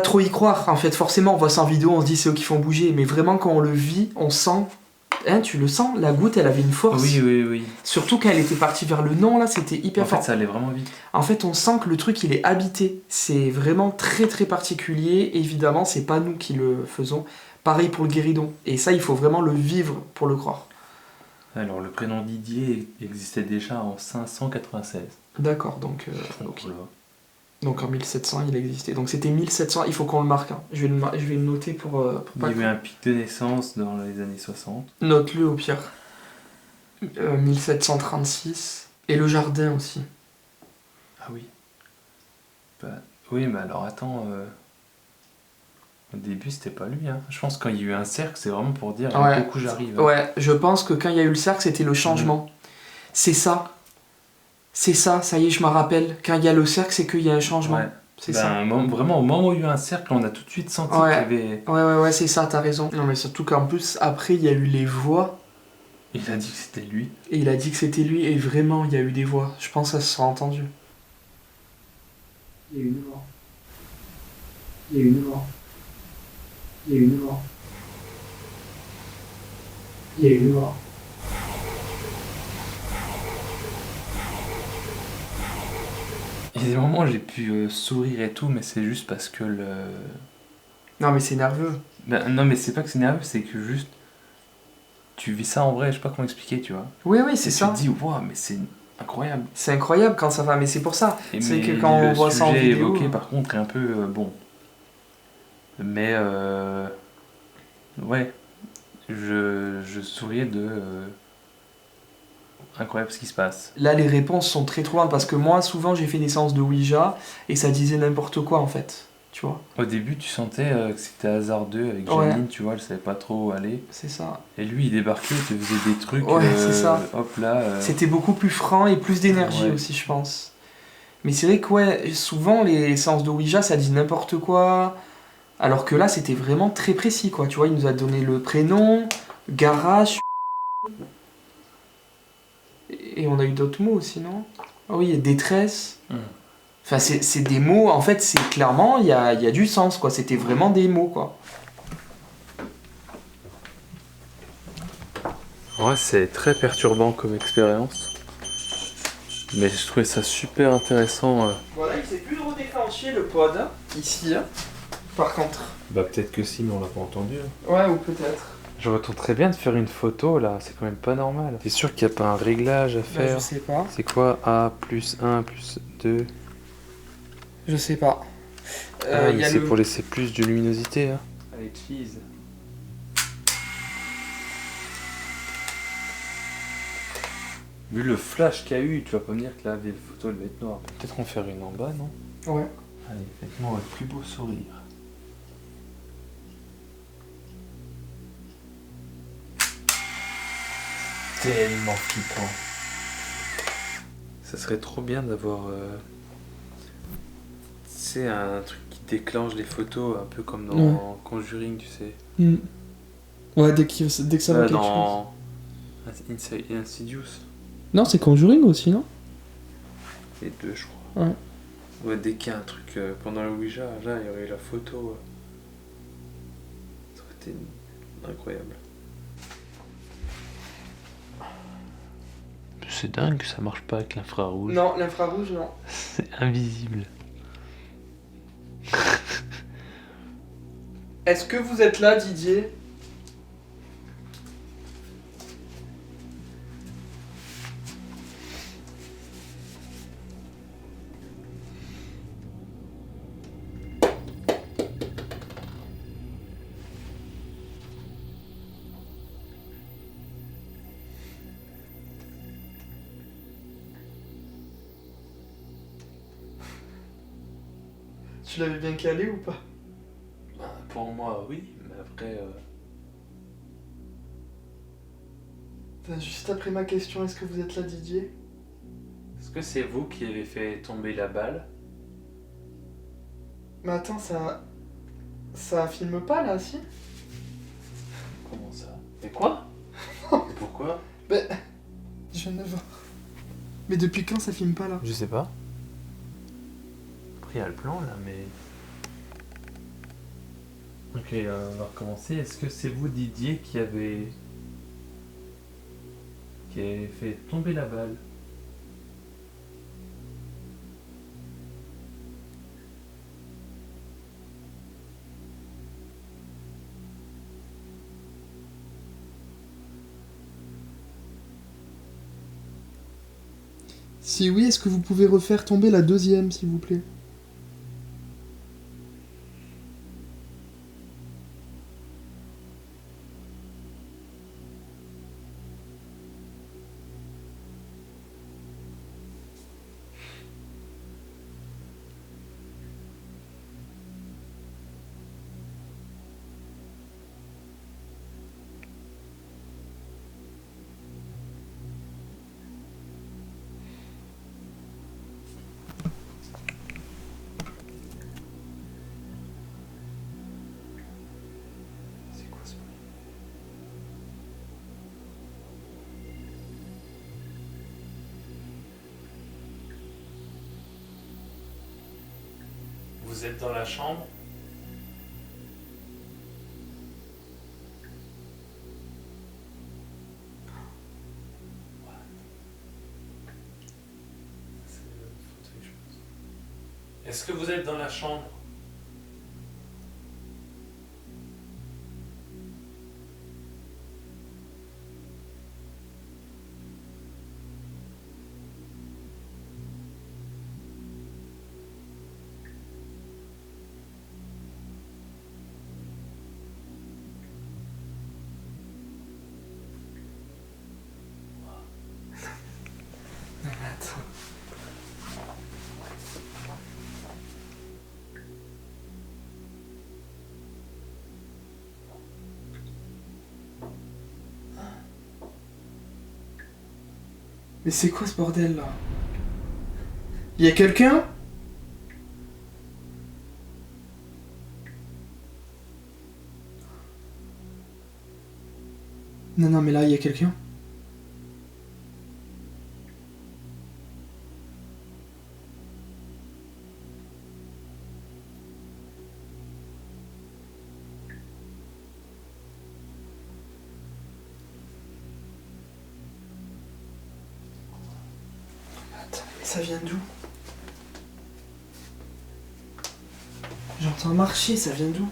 trop y croire. En fait, forcément, on voit ça en vidéo, on se dit c'est eux qui font bouger. Mais vraiment, quand on le vit, on sent... Hein, tu le sens? La goutte, elle avait une force. Oui. Surtout quand elle était partie vers le nord, là, c'était hyper En fort. fait, ça allait vraiment vite. En fait, on sent que le truc, il est habité. C'est vraiment très très particulier. Évidemment, c'est pas nous qui le faisons. Pareil pour le guéridon. Et ça, il faut vraiment le vivre pour le croire. Alors, le prénom Didier existait déjà en 596. D'accord, donc Donc, là. Donc en 1700, il existait. Donc c'était 1700, il faut qu'on le marque. Hein. Je vais le noter pour Il y pas a eu un pic de naissance dans les années 60. Note-le au pire. 1736. Et le jardin aussi. Ah oui. Bah, oui, mais alors attends. Au début, c'était pas lui. Hein. Je pense que quand il y a eu un cercle, c'est vraiment pour dire Ouais. coucou, j'arrive. Hein. Ouais, je pense que quand il y a eu le cercle, c'était le changement. C'est ça. C'est ça, ça y est, je me rappelle. Quand il y a le cercle, c'est qu'il y a un changement. Ouais. C'est Ben, ça. vraiment, au moment où il y a eu un cercle, on a tout de suite senti Ouais. qu'il y avait. Ouais, c'est ça, t'as raison. Non, mais surtout qu'en plus, après, il y a eu les voix. Il a dit que c'était lui. Et il a dit que c'était lui, et vraiment, il y a eu des voix. Je pense que ça se sera entendu. Il y a une voix. Il y a une voix. Il y a une voix. Il y a une voix. Il y a des moments où j'ai pu sourire et tout, mais c'est juste parce que le. Non, mais c'est nerveux. Ben, non, mais c'est pas que c'est nerveux, c'est que juste. Tu vis ça en vrai, je sais pas comment expliquer, tu vois. Oui, c'est Et ça. tu te dis, waouh, mais c'est incroyable. C'est incroyable quand ça va, mais c'est pour ça. Et C'est mais que quand on le voit ça en sujet vidéo. évoqué, par contre, est un peu bon. Mais ouais, je souriais de incroyable ce qui se passe. Là, les réponses sont très troublantes parce que moi, souvent, j'ai fait des séances de Ouija et ça disait n'importe quoi en fait. Tu vois, Au début, tu sentais que c'était hasardeux avec Ouais. Janine, tu vois, elle savait pas trop où aller. c'est ça. Et lui, il débarquait, il te faisait des trucs. Ouais, c'est ça. Hop là. C'était beaucoup plus franc et plus d'énergie Ouais. aussi, je pense. Mais c'est vrai que, ouais, souvent, les séances de Ouija, ça dit n'importe quoi. Alors que là, c'était vraiment très précis, quoi. Tu vois, il nous a donné le prénom, garage. Et on a eu d'autres mots aussi, non? Ah oui, et détresse. Enfin, c'est des mots, en fait, c'est clairement, il y a du sens, quoi. C'était vraiment des mots, quoi. Ouais, c'est très perturbant comme expérience. Mais je trouvais ça super intéressant. Voilà, il s'est plus redéclenché le pod, ici, par contre. Bah peut-être que si, mais on l'a pas entendu. Ouais, ou peut-être. Je très bien de faire une photo là, c'est quand même pas normal. T'es sûr qu'il n'y a pas un réglage à Bah, faire? je sais pas. C'est quoi A plus 1 plus 2? Je sais pas. Ah, Il y mais a c'est le... pour laisser plus de luminosité. Hein. Allez, cheese. Vu le flash qu'il y a eu, tu vas pas me dire que la vieille photo elle va être noire. Peut-être en faire une en bas, non? Ouais. Allez, faites-moi votre plus beau sourire. Tellement flippant. Ça serait trop bien d'avoir, tu sais, un truc qui déclenche les photos, un peu comme dans Conjuring, tu sais. Ouais, dès que ça va quelque chose. Dans Insidious, Non, c'est Conjuring aussi, non? les deux, je crois. Ouais. Ouais, dès qu'il y a un truc pendant le Ouija, là, il y aurait eu la photo. Ça aurait été incroyable. C'est dingue que ça marche pas avec l'infrarouge. Non, l'infrarouge, non. C'est invisible. Est-ce que vous êtes là, Didier? Tu l'avais bien calé ou pas? Pour moi, oui, mais après. Putain, juste après ma question, est-ce que vous êtes là, Didier? Est-ce que c'est vous qui avez fait tomber la balle? Mais attends, ça filme pas là, si? Comment ça? Mais quoi? Pourquoi? Je viens de voir. Mais depuis quand ça filme pas là? Je sais pas. Après, il y a le plan là, mais. Ok, on va recommencer. Est-ce que c'est vous, Didier, qui avez fait tomber la balle? Si oui, est-ce que vous pouvez refaire tomber la deuxième, s'il vous plaît? vous êtes dans la chambre? Est-ce que vous êtes dans la chambre? Mais c'est quoi ce bordel là? Y'a quelqu'un? Non, non, mais là, y'a quelqu'un? Attends, mais ça vient d'où? J'entends marcher, ça vient d'où?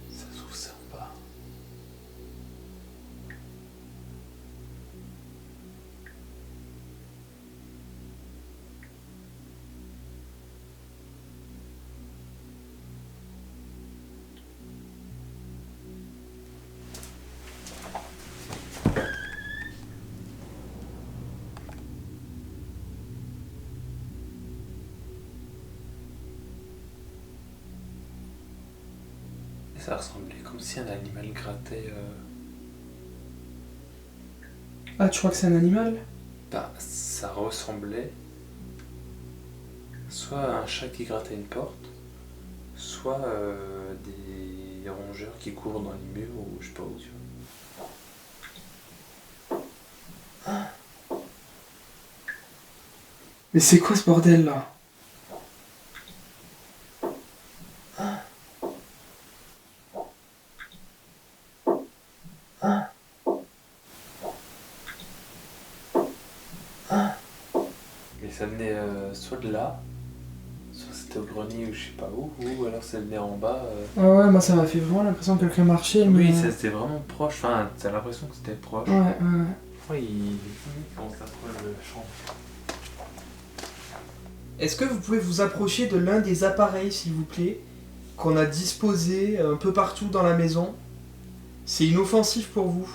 Ça se trouve, c'est en bas. Ça ressemblait comme si un animal grattait. Ah, tu crois que c'est un animal? Bah, ça ressemblait soit à un chat qui grattait une porte, soit des rongeurs qui courent dans les murs ou je sais pas où, tu vois. Mais c'est quoi ce bordel là? Et ça venait soit de là, soit c'était au grenier ou je sais pas où, ou alors ça venait en bas. Ah ouais, moi ça m'a fait vraiment l'impression que quelqu'un marchait. Oui, mais... ça c'était vraiment proche, enfin t'as l'impression que c'était proche. Ouais, ouais. Oui, on s'approche de la chambre. Est-ce que vous pouvez vous approcher de l'un des appareils, s'il vous plaît, qu'on a disposés un peu partout dans la maison? C'est inoffensif pour vous.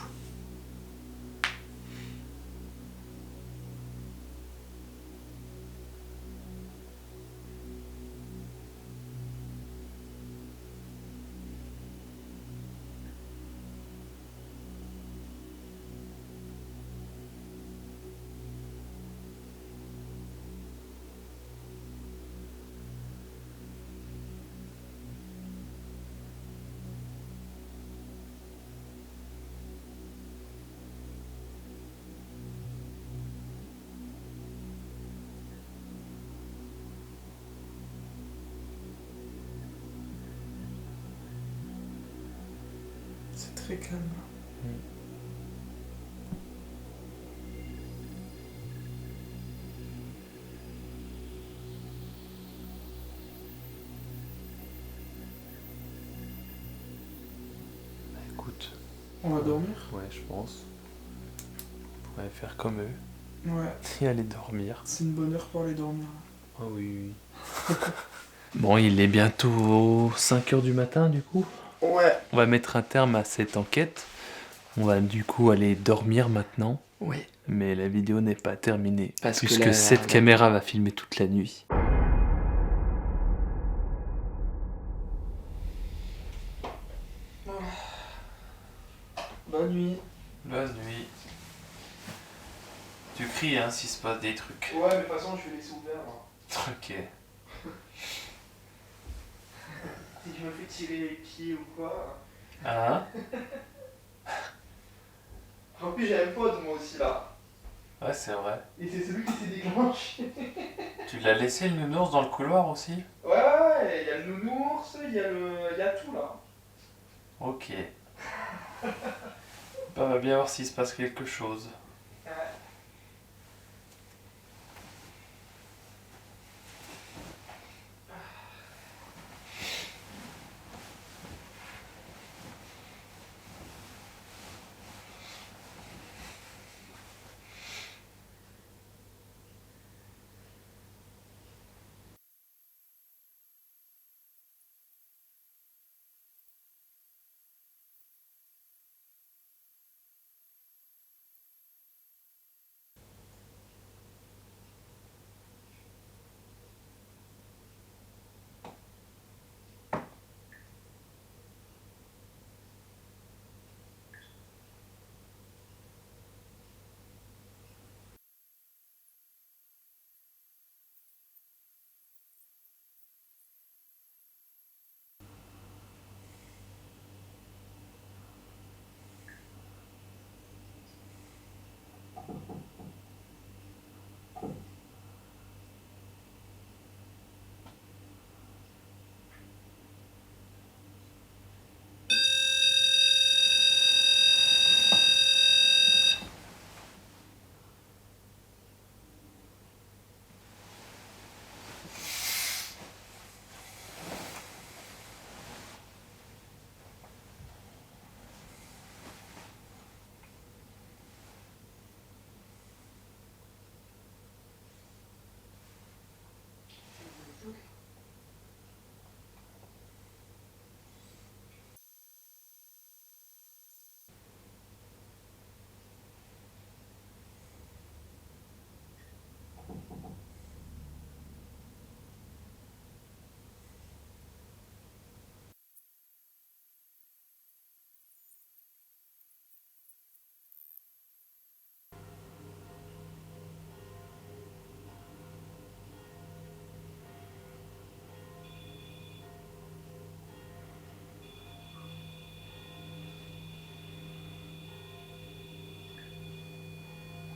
C'est très calme. Bah écoute, On va dormir? ouais je pense. On pourrait faire comme eux Ouais, et aller dormir. c'est une bonne heure pour aller dormir. Oh oui, oui. Bon, il est bientôt 5h du matin du coup. Ouais. On va mettre un terme à cette enquête. On va du coup aller dormir maintenant. Oui. Mais la vidéo n'est pas terminée. Parce que puisque là, cette caméra va filmer toute la nuit. Bonne nuit. Bonne nuit. hein, s'il se passe des trucs. Ouais, mais de toute façon, je vais laisser ouvert. Là. Ok. Si je me fais tirer les pieds ou quoi. Ah. En plus, j'ai un pote moi aussi là. Ouais, c'est vrai. Et c'est celui qui s'est déclenché. Tu l'as laissé le nounours dans le couloir aussi? Ouais, il y a le nounours, il y a tout là. Ok. Bah, on va bien voir s'il se passe quelque chose.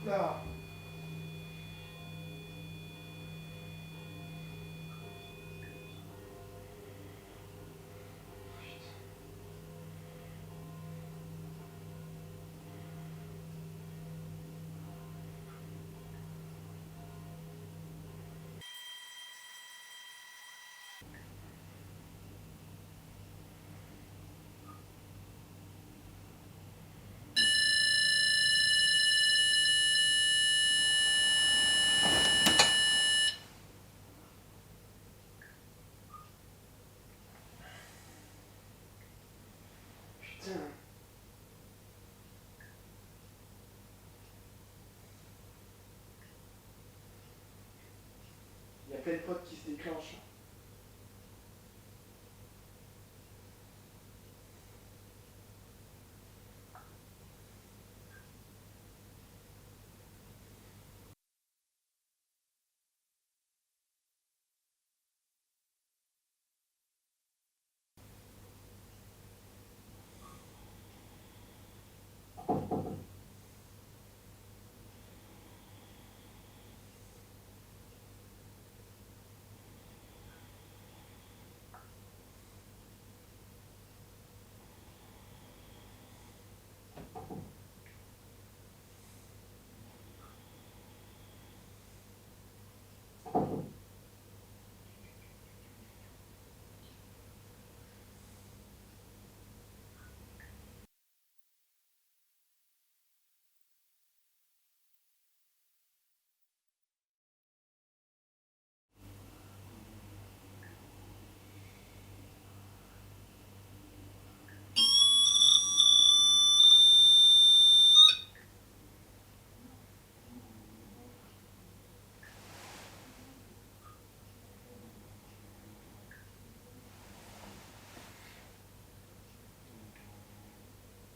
Là. Putain. Il y a plein de potes qui se déclenchent.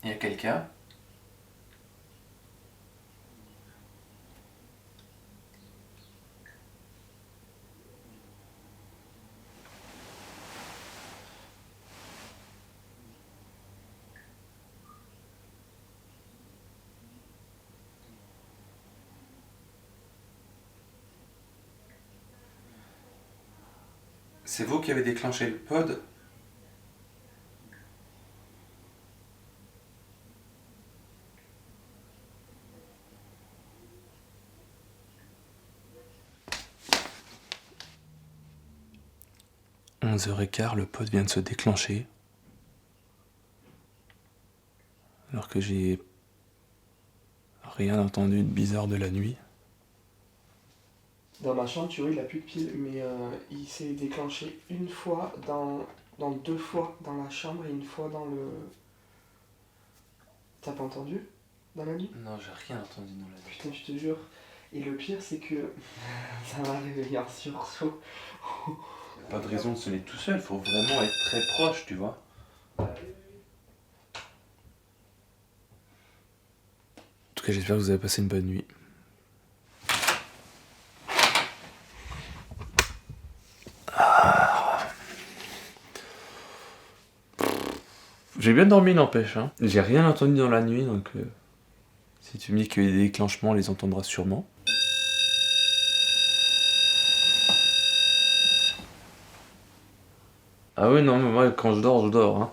Il y a quelqu'un? C'est vous qui avez déclenché le pod? « 11h15, le pod vient de se déclencher. Alors que j'ai rien entendu de bizarre de la nuit. » Dans ma chambre, tu vois, il a plus de pile, mais il s'est déclenché une fois deux fois dans la chambre et une fois dans le... T'as pas entendu dans la nuit? Non, j'ai rien entendu dans la nuit. Putain, je te jure. Et le pire, c'est que ça m'a réveillé en sursaut. Pas de raison de sonner tout seul, faut vraiment être très proche, tu vois. En tout cas, j'espère que vous avez passé une bonne nuit. J'ai bien dormi, n'empêche. Hein. J'ai rien entendu dans la nuit, donc si tu me dis qu'il y a des déclenchements, on les entendra sûrement. Ah oui, non, mais moi, quand je dors, je dors. Hein.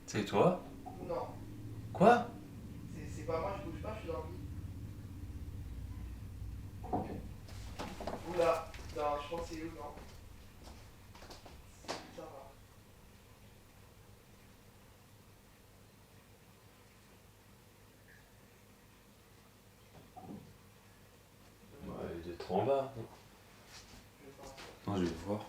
C'est toi? Non, Quoi? c'est pas moi, je bouge pas, je suis dormi. Oula, non, je pense que c'est eux, non. Ça va. Ouais, il est trop en bas. Non, je vais le voir.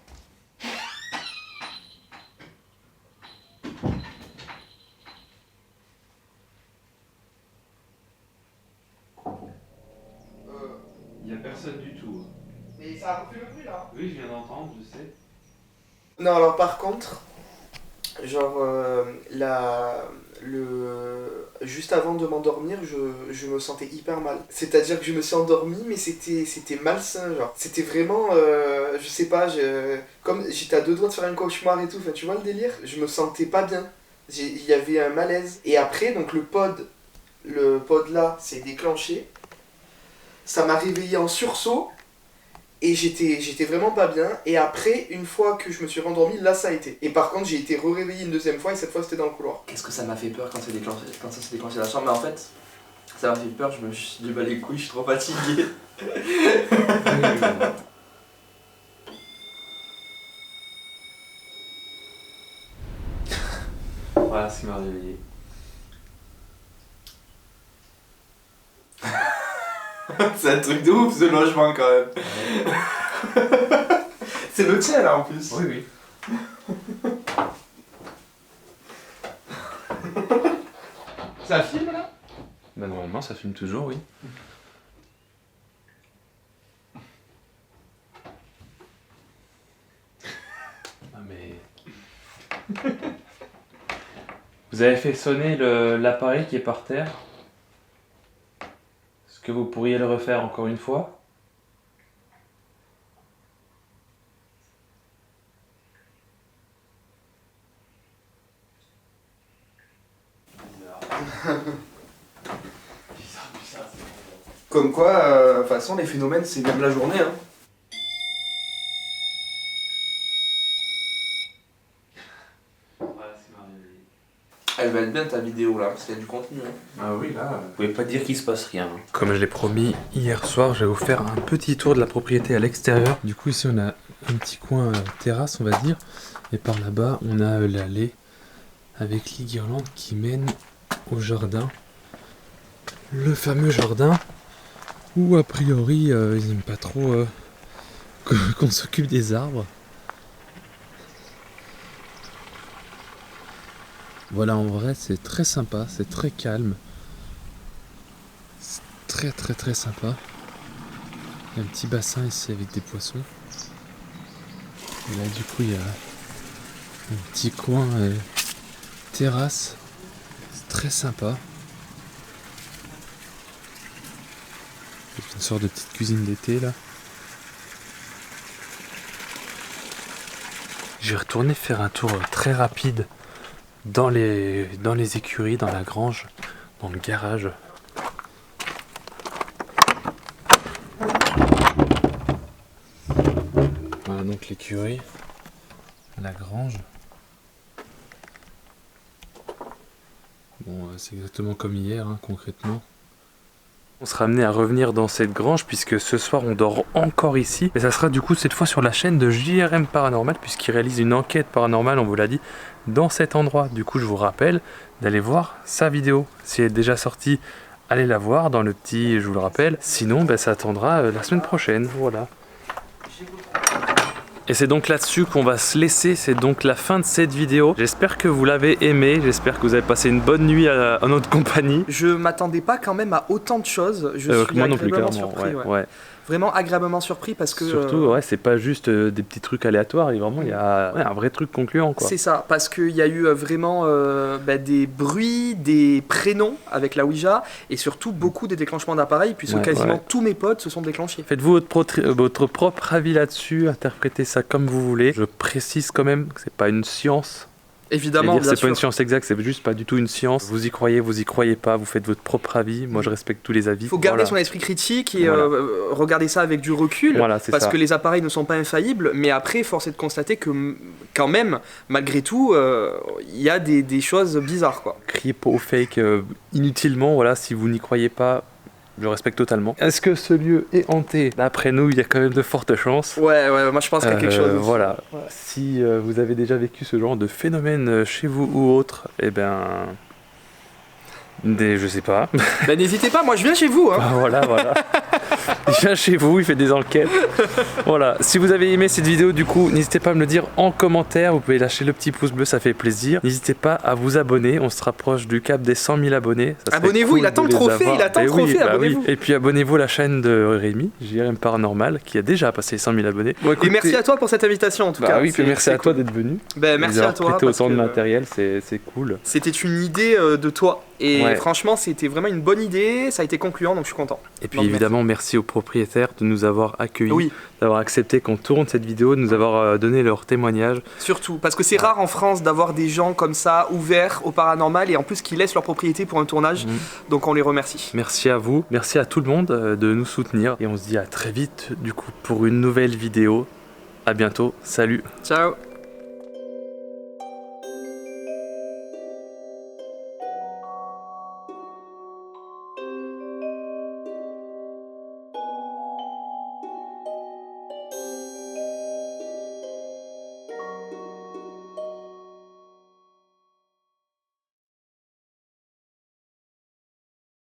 Il n'y a personne du tout. Mais ça a refait le bruit là. Oui, je viens d'entendre, je sais. Non, alors par contre, genre juste avant de m'endormir, je me sentais hyper mal. C'est-à-dire que je me suis endormi, mais c'était malsain, genre. C'était vraiment, je sais pas, comme j'étais à deux doigts de faire un cauchemar et tout, enfin, tu vois le délire? Je me sentais pas bien. Il y avait un malaise. Et après, donc le pod là s'est déclenché. Ça m'a réveillé en sursaut. Et j'étais vraiment pas bien. Et après, une fois que je me suis rendormi, là ça a été. Et par contre, j'ai été réveillé une deuxième fois et cette fois c'était dans le couloir. Qu'est-ce que ça m'a fait peur quand ça s'est déclenché la chambre? Mais en fait, ça m'a fait peur, je me suis dit bah les couilles, je suis trop fatigué. Voilà ce qui m'a réveillé. C'est un truc de ouf ce logement quand même. C'est le tien là en plus. Oui, oui. Ça filme là? Bah normalement ça filme toujours, oui. Ah mais... Vous avez fait sonner l'appareil qui est par terre. Est-ce que vous pourriez le refaire encore une fois? Comme quoi, de toute façon les phénomènes c'est même la journée hein. Elle va être bien ta vidéo là, parce qu'il y a du contenu. Hein. Ah oui, là, vous pouvez pas dire qu'il se passe rien. Comme je l'ai promis hier soir, je vais vous faire un petit tour de la propriété à l'extérieur. Du coup, ici, on a un petit coin terrasse, on va dire. Et par là-bas, on a l'allée avec les guirlandes qui mènent au jardin. Le fameux jardin où, a priori, ils n'aiment pas trop qu'on s'occupe des arbres. Voilà, en vrai, c'est très sympa, c'est très calme. C'est très très très sympa. Il y a un petit bassin ici avec des poissons. Et là, du coup, il y a un petit coin terrasse. C'est très sympa. C'est une sorte de petite cuisine d'été, là. Je vais retourner faire un tour très rapide dans les écuries, dans la grange, dans le garage. Voilà donc l'écurie, la grange. Bon, c'est exactement comme hier, hein, concrètement. On sera amené à revenir dans cette grange puisque ce soir on dort encore ici. Et ça sera du coup cette fois sur la chaîne de JRM Paranormal puisqu'il réalise une enquête paranormale, on vous l'a dit, dans cet endroit. Du coup je vous rappelle d'aller voir sa vidéo. Si elle est déjà sortie, allez la voir dans le petit, je vous le rappelle. Sinon ça attendra la semaine prochaine, voilà. Et c'est donc là-dessus qu'on va se laisser, c'est donc la fin de cette vidéo. J'espère que vous l'avez aimé, j'espère que vous avez passé une bonne nuit à notre compagnie. Je m'attendais pas quand même à autant de choses, je suis moi non plus, agréablement clairement, surpris. ouais. Vraiment agréablement surpris parce que... Surtout, c'est pas juste des petits trucs aléatoires, et vraiment il y a un vrai truc concluant, quoi. C'est ça, parce qu'il y a eu vraiment des bruits, des prénoms avec la Ouija, et surtout beaucoup de déclenchements d'appareils, puisque quasiment tous mes potes se sont déclenchés. Faites-vous votre propre avis là-dessus, interprétez ça comme vous voulez. Je précise quand même que c'est pas une science. Évidemment, c'est pas une science exacte, c'est juste pas du tout une science. Vous y croyez pas, vous faites votre propre avis. Moi je respecte tous les avis. Il faut garder son esprit critique et regarder ça avec du recul, parce que les appareils ne sont pas infaillibles, mais après force est de constater que quand même, malgré tout, il y a des choses bizarres, quoi. Criez pas au fake inutilement, si vous n'y croyez pas. Je respecte totalement. Est-ce que ce lieu est hanté? D'après nous, il y a quand même de fortes chances. Ouais, moi je pense qu'il y a quelque chose. Voilà. Ouais. Si vous avez déjà vécu ce genre de phénomène chez vous ou autre, je sais pas. N'hésitez pas, moi je viens chez vous. Hein. Voilà. Il vient chez vous, il fait des enquêtes. Voilà. Si vous avez aimé cette vidéo, du coup, n'hésitez pas à me le dire en commentaire. Vous pouvez lâcher le petit pouce bleu, ça fait plaisir. N'hésitez pas à vous abonner. On se rapproche du cap des 100 000 abonnés. Abonnez-vous, cool, il attend le trophée, abonnez-vous. Oui. Et puis abonnez-vous à la chaîne de Rémi, JRM Paranormal, qui a déjà passé 100 000 abonnés. Bon, écoutez... Et merci à toi pour cette invitation en tout cas. Oui, puis merci à toi d'être venu. Merci à toi. Prêter autant de matériel, c'est cool. C'était une idée de toi. Et franchement, c'était vraiment une bonne idée, ça a été concluant, donc je suis content. Et puis évidemment, merci aux propriétaires de nous avoir accueillis, d'avoir accepté qu'on tourne cette vidéo, de nous avoir donné leur témoignage. Surtout, parce que c'est rare en France d'avoir des gens comme ça, ouverts au paranormal, et en plus qui laissent leur propriété pour un tournage, donc on les remercie. Merci à vous, merci à tout le monde de nous soutenir, et on se dit à très vite, du coup, pour une nouvelle vidéo. À bientôt, salut. Ciao.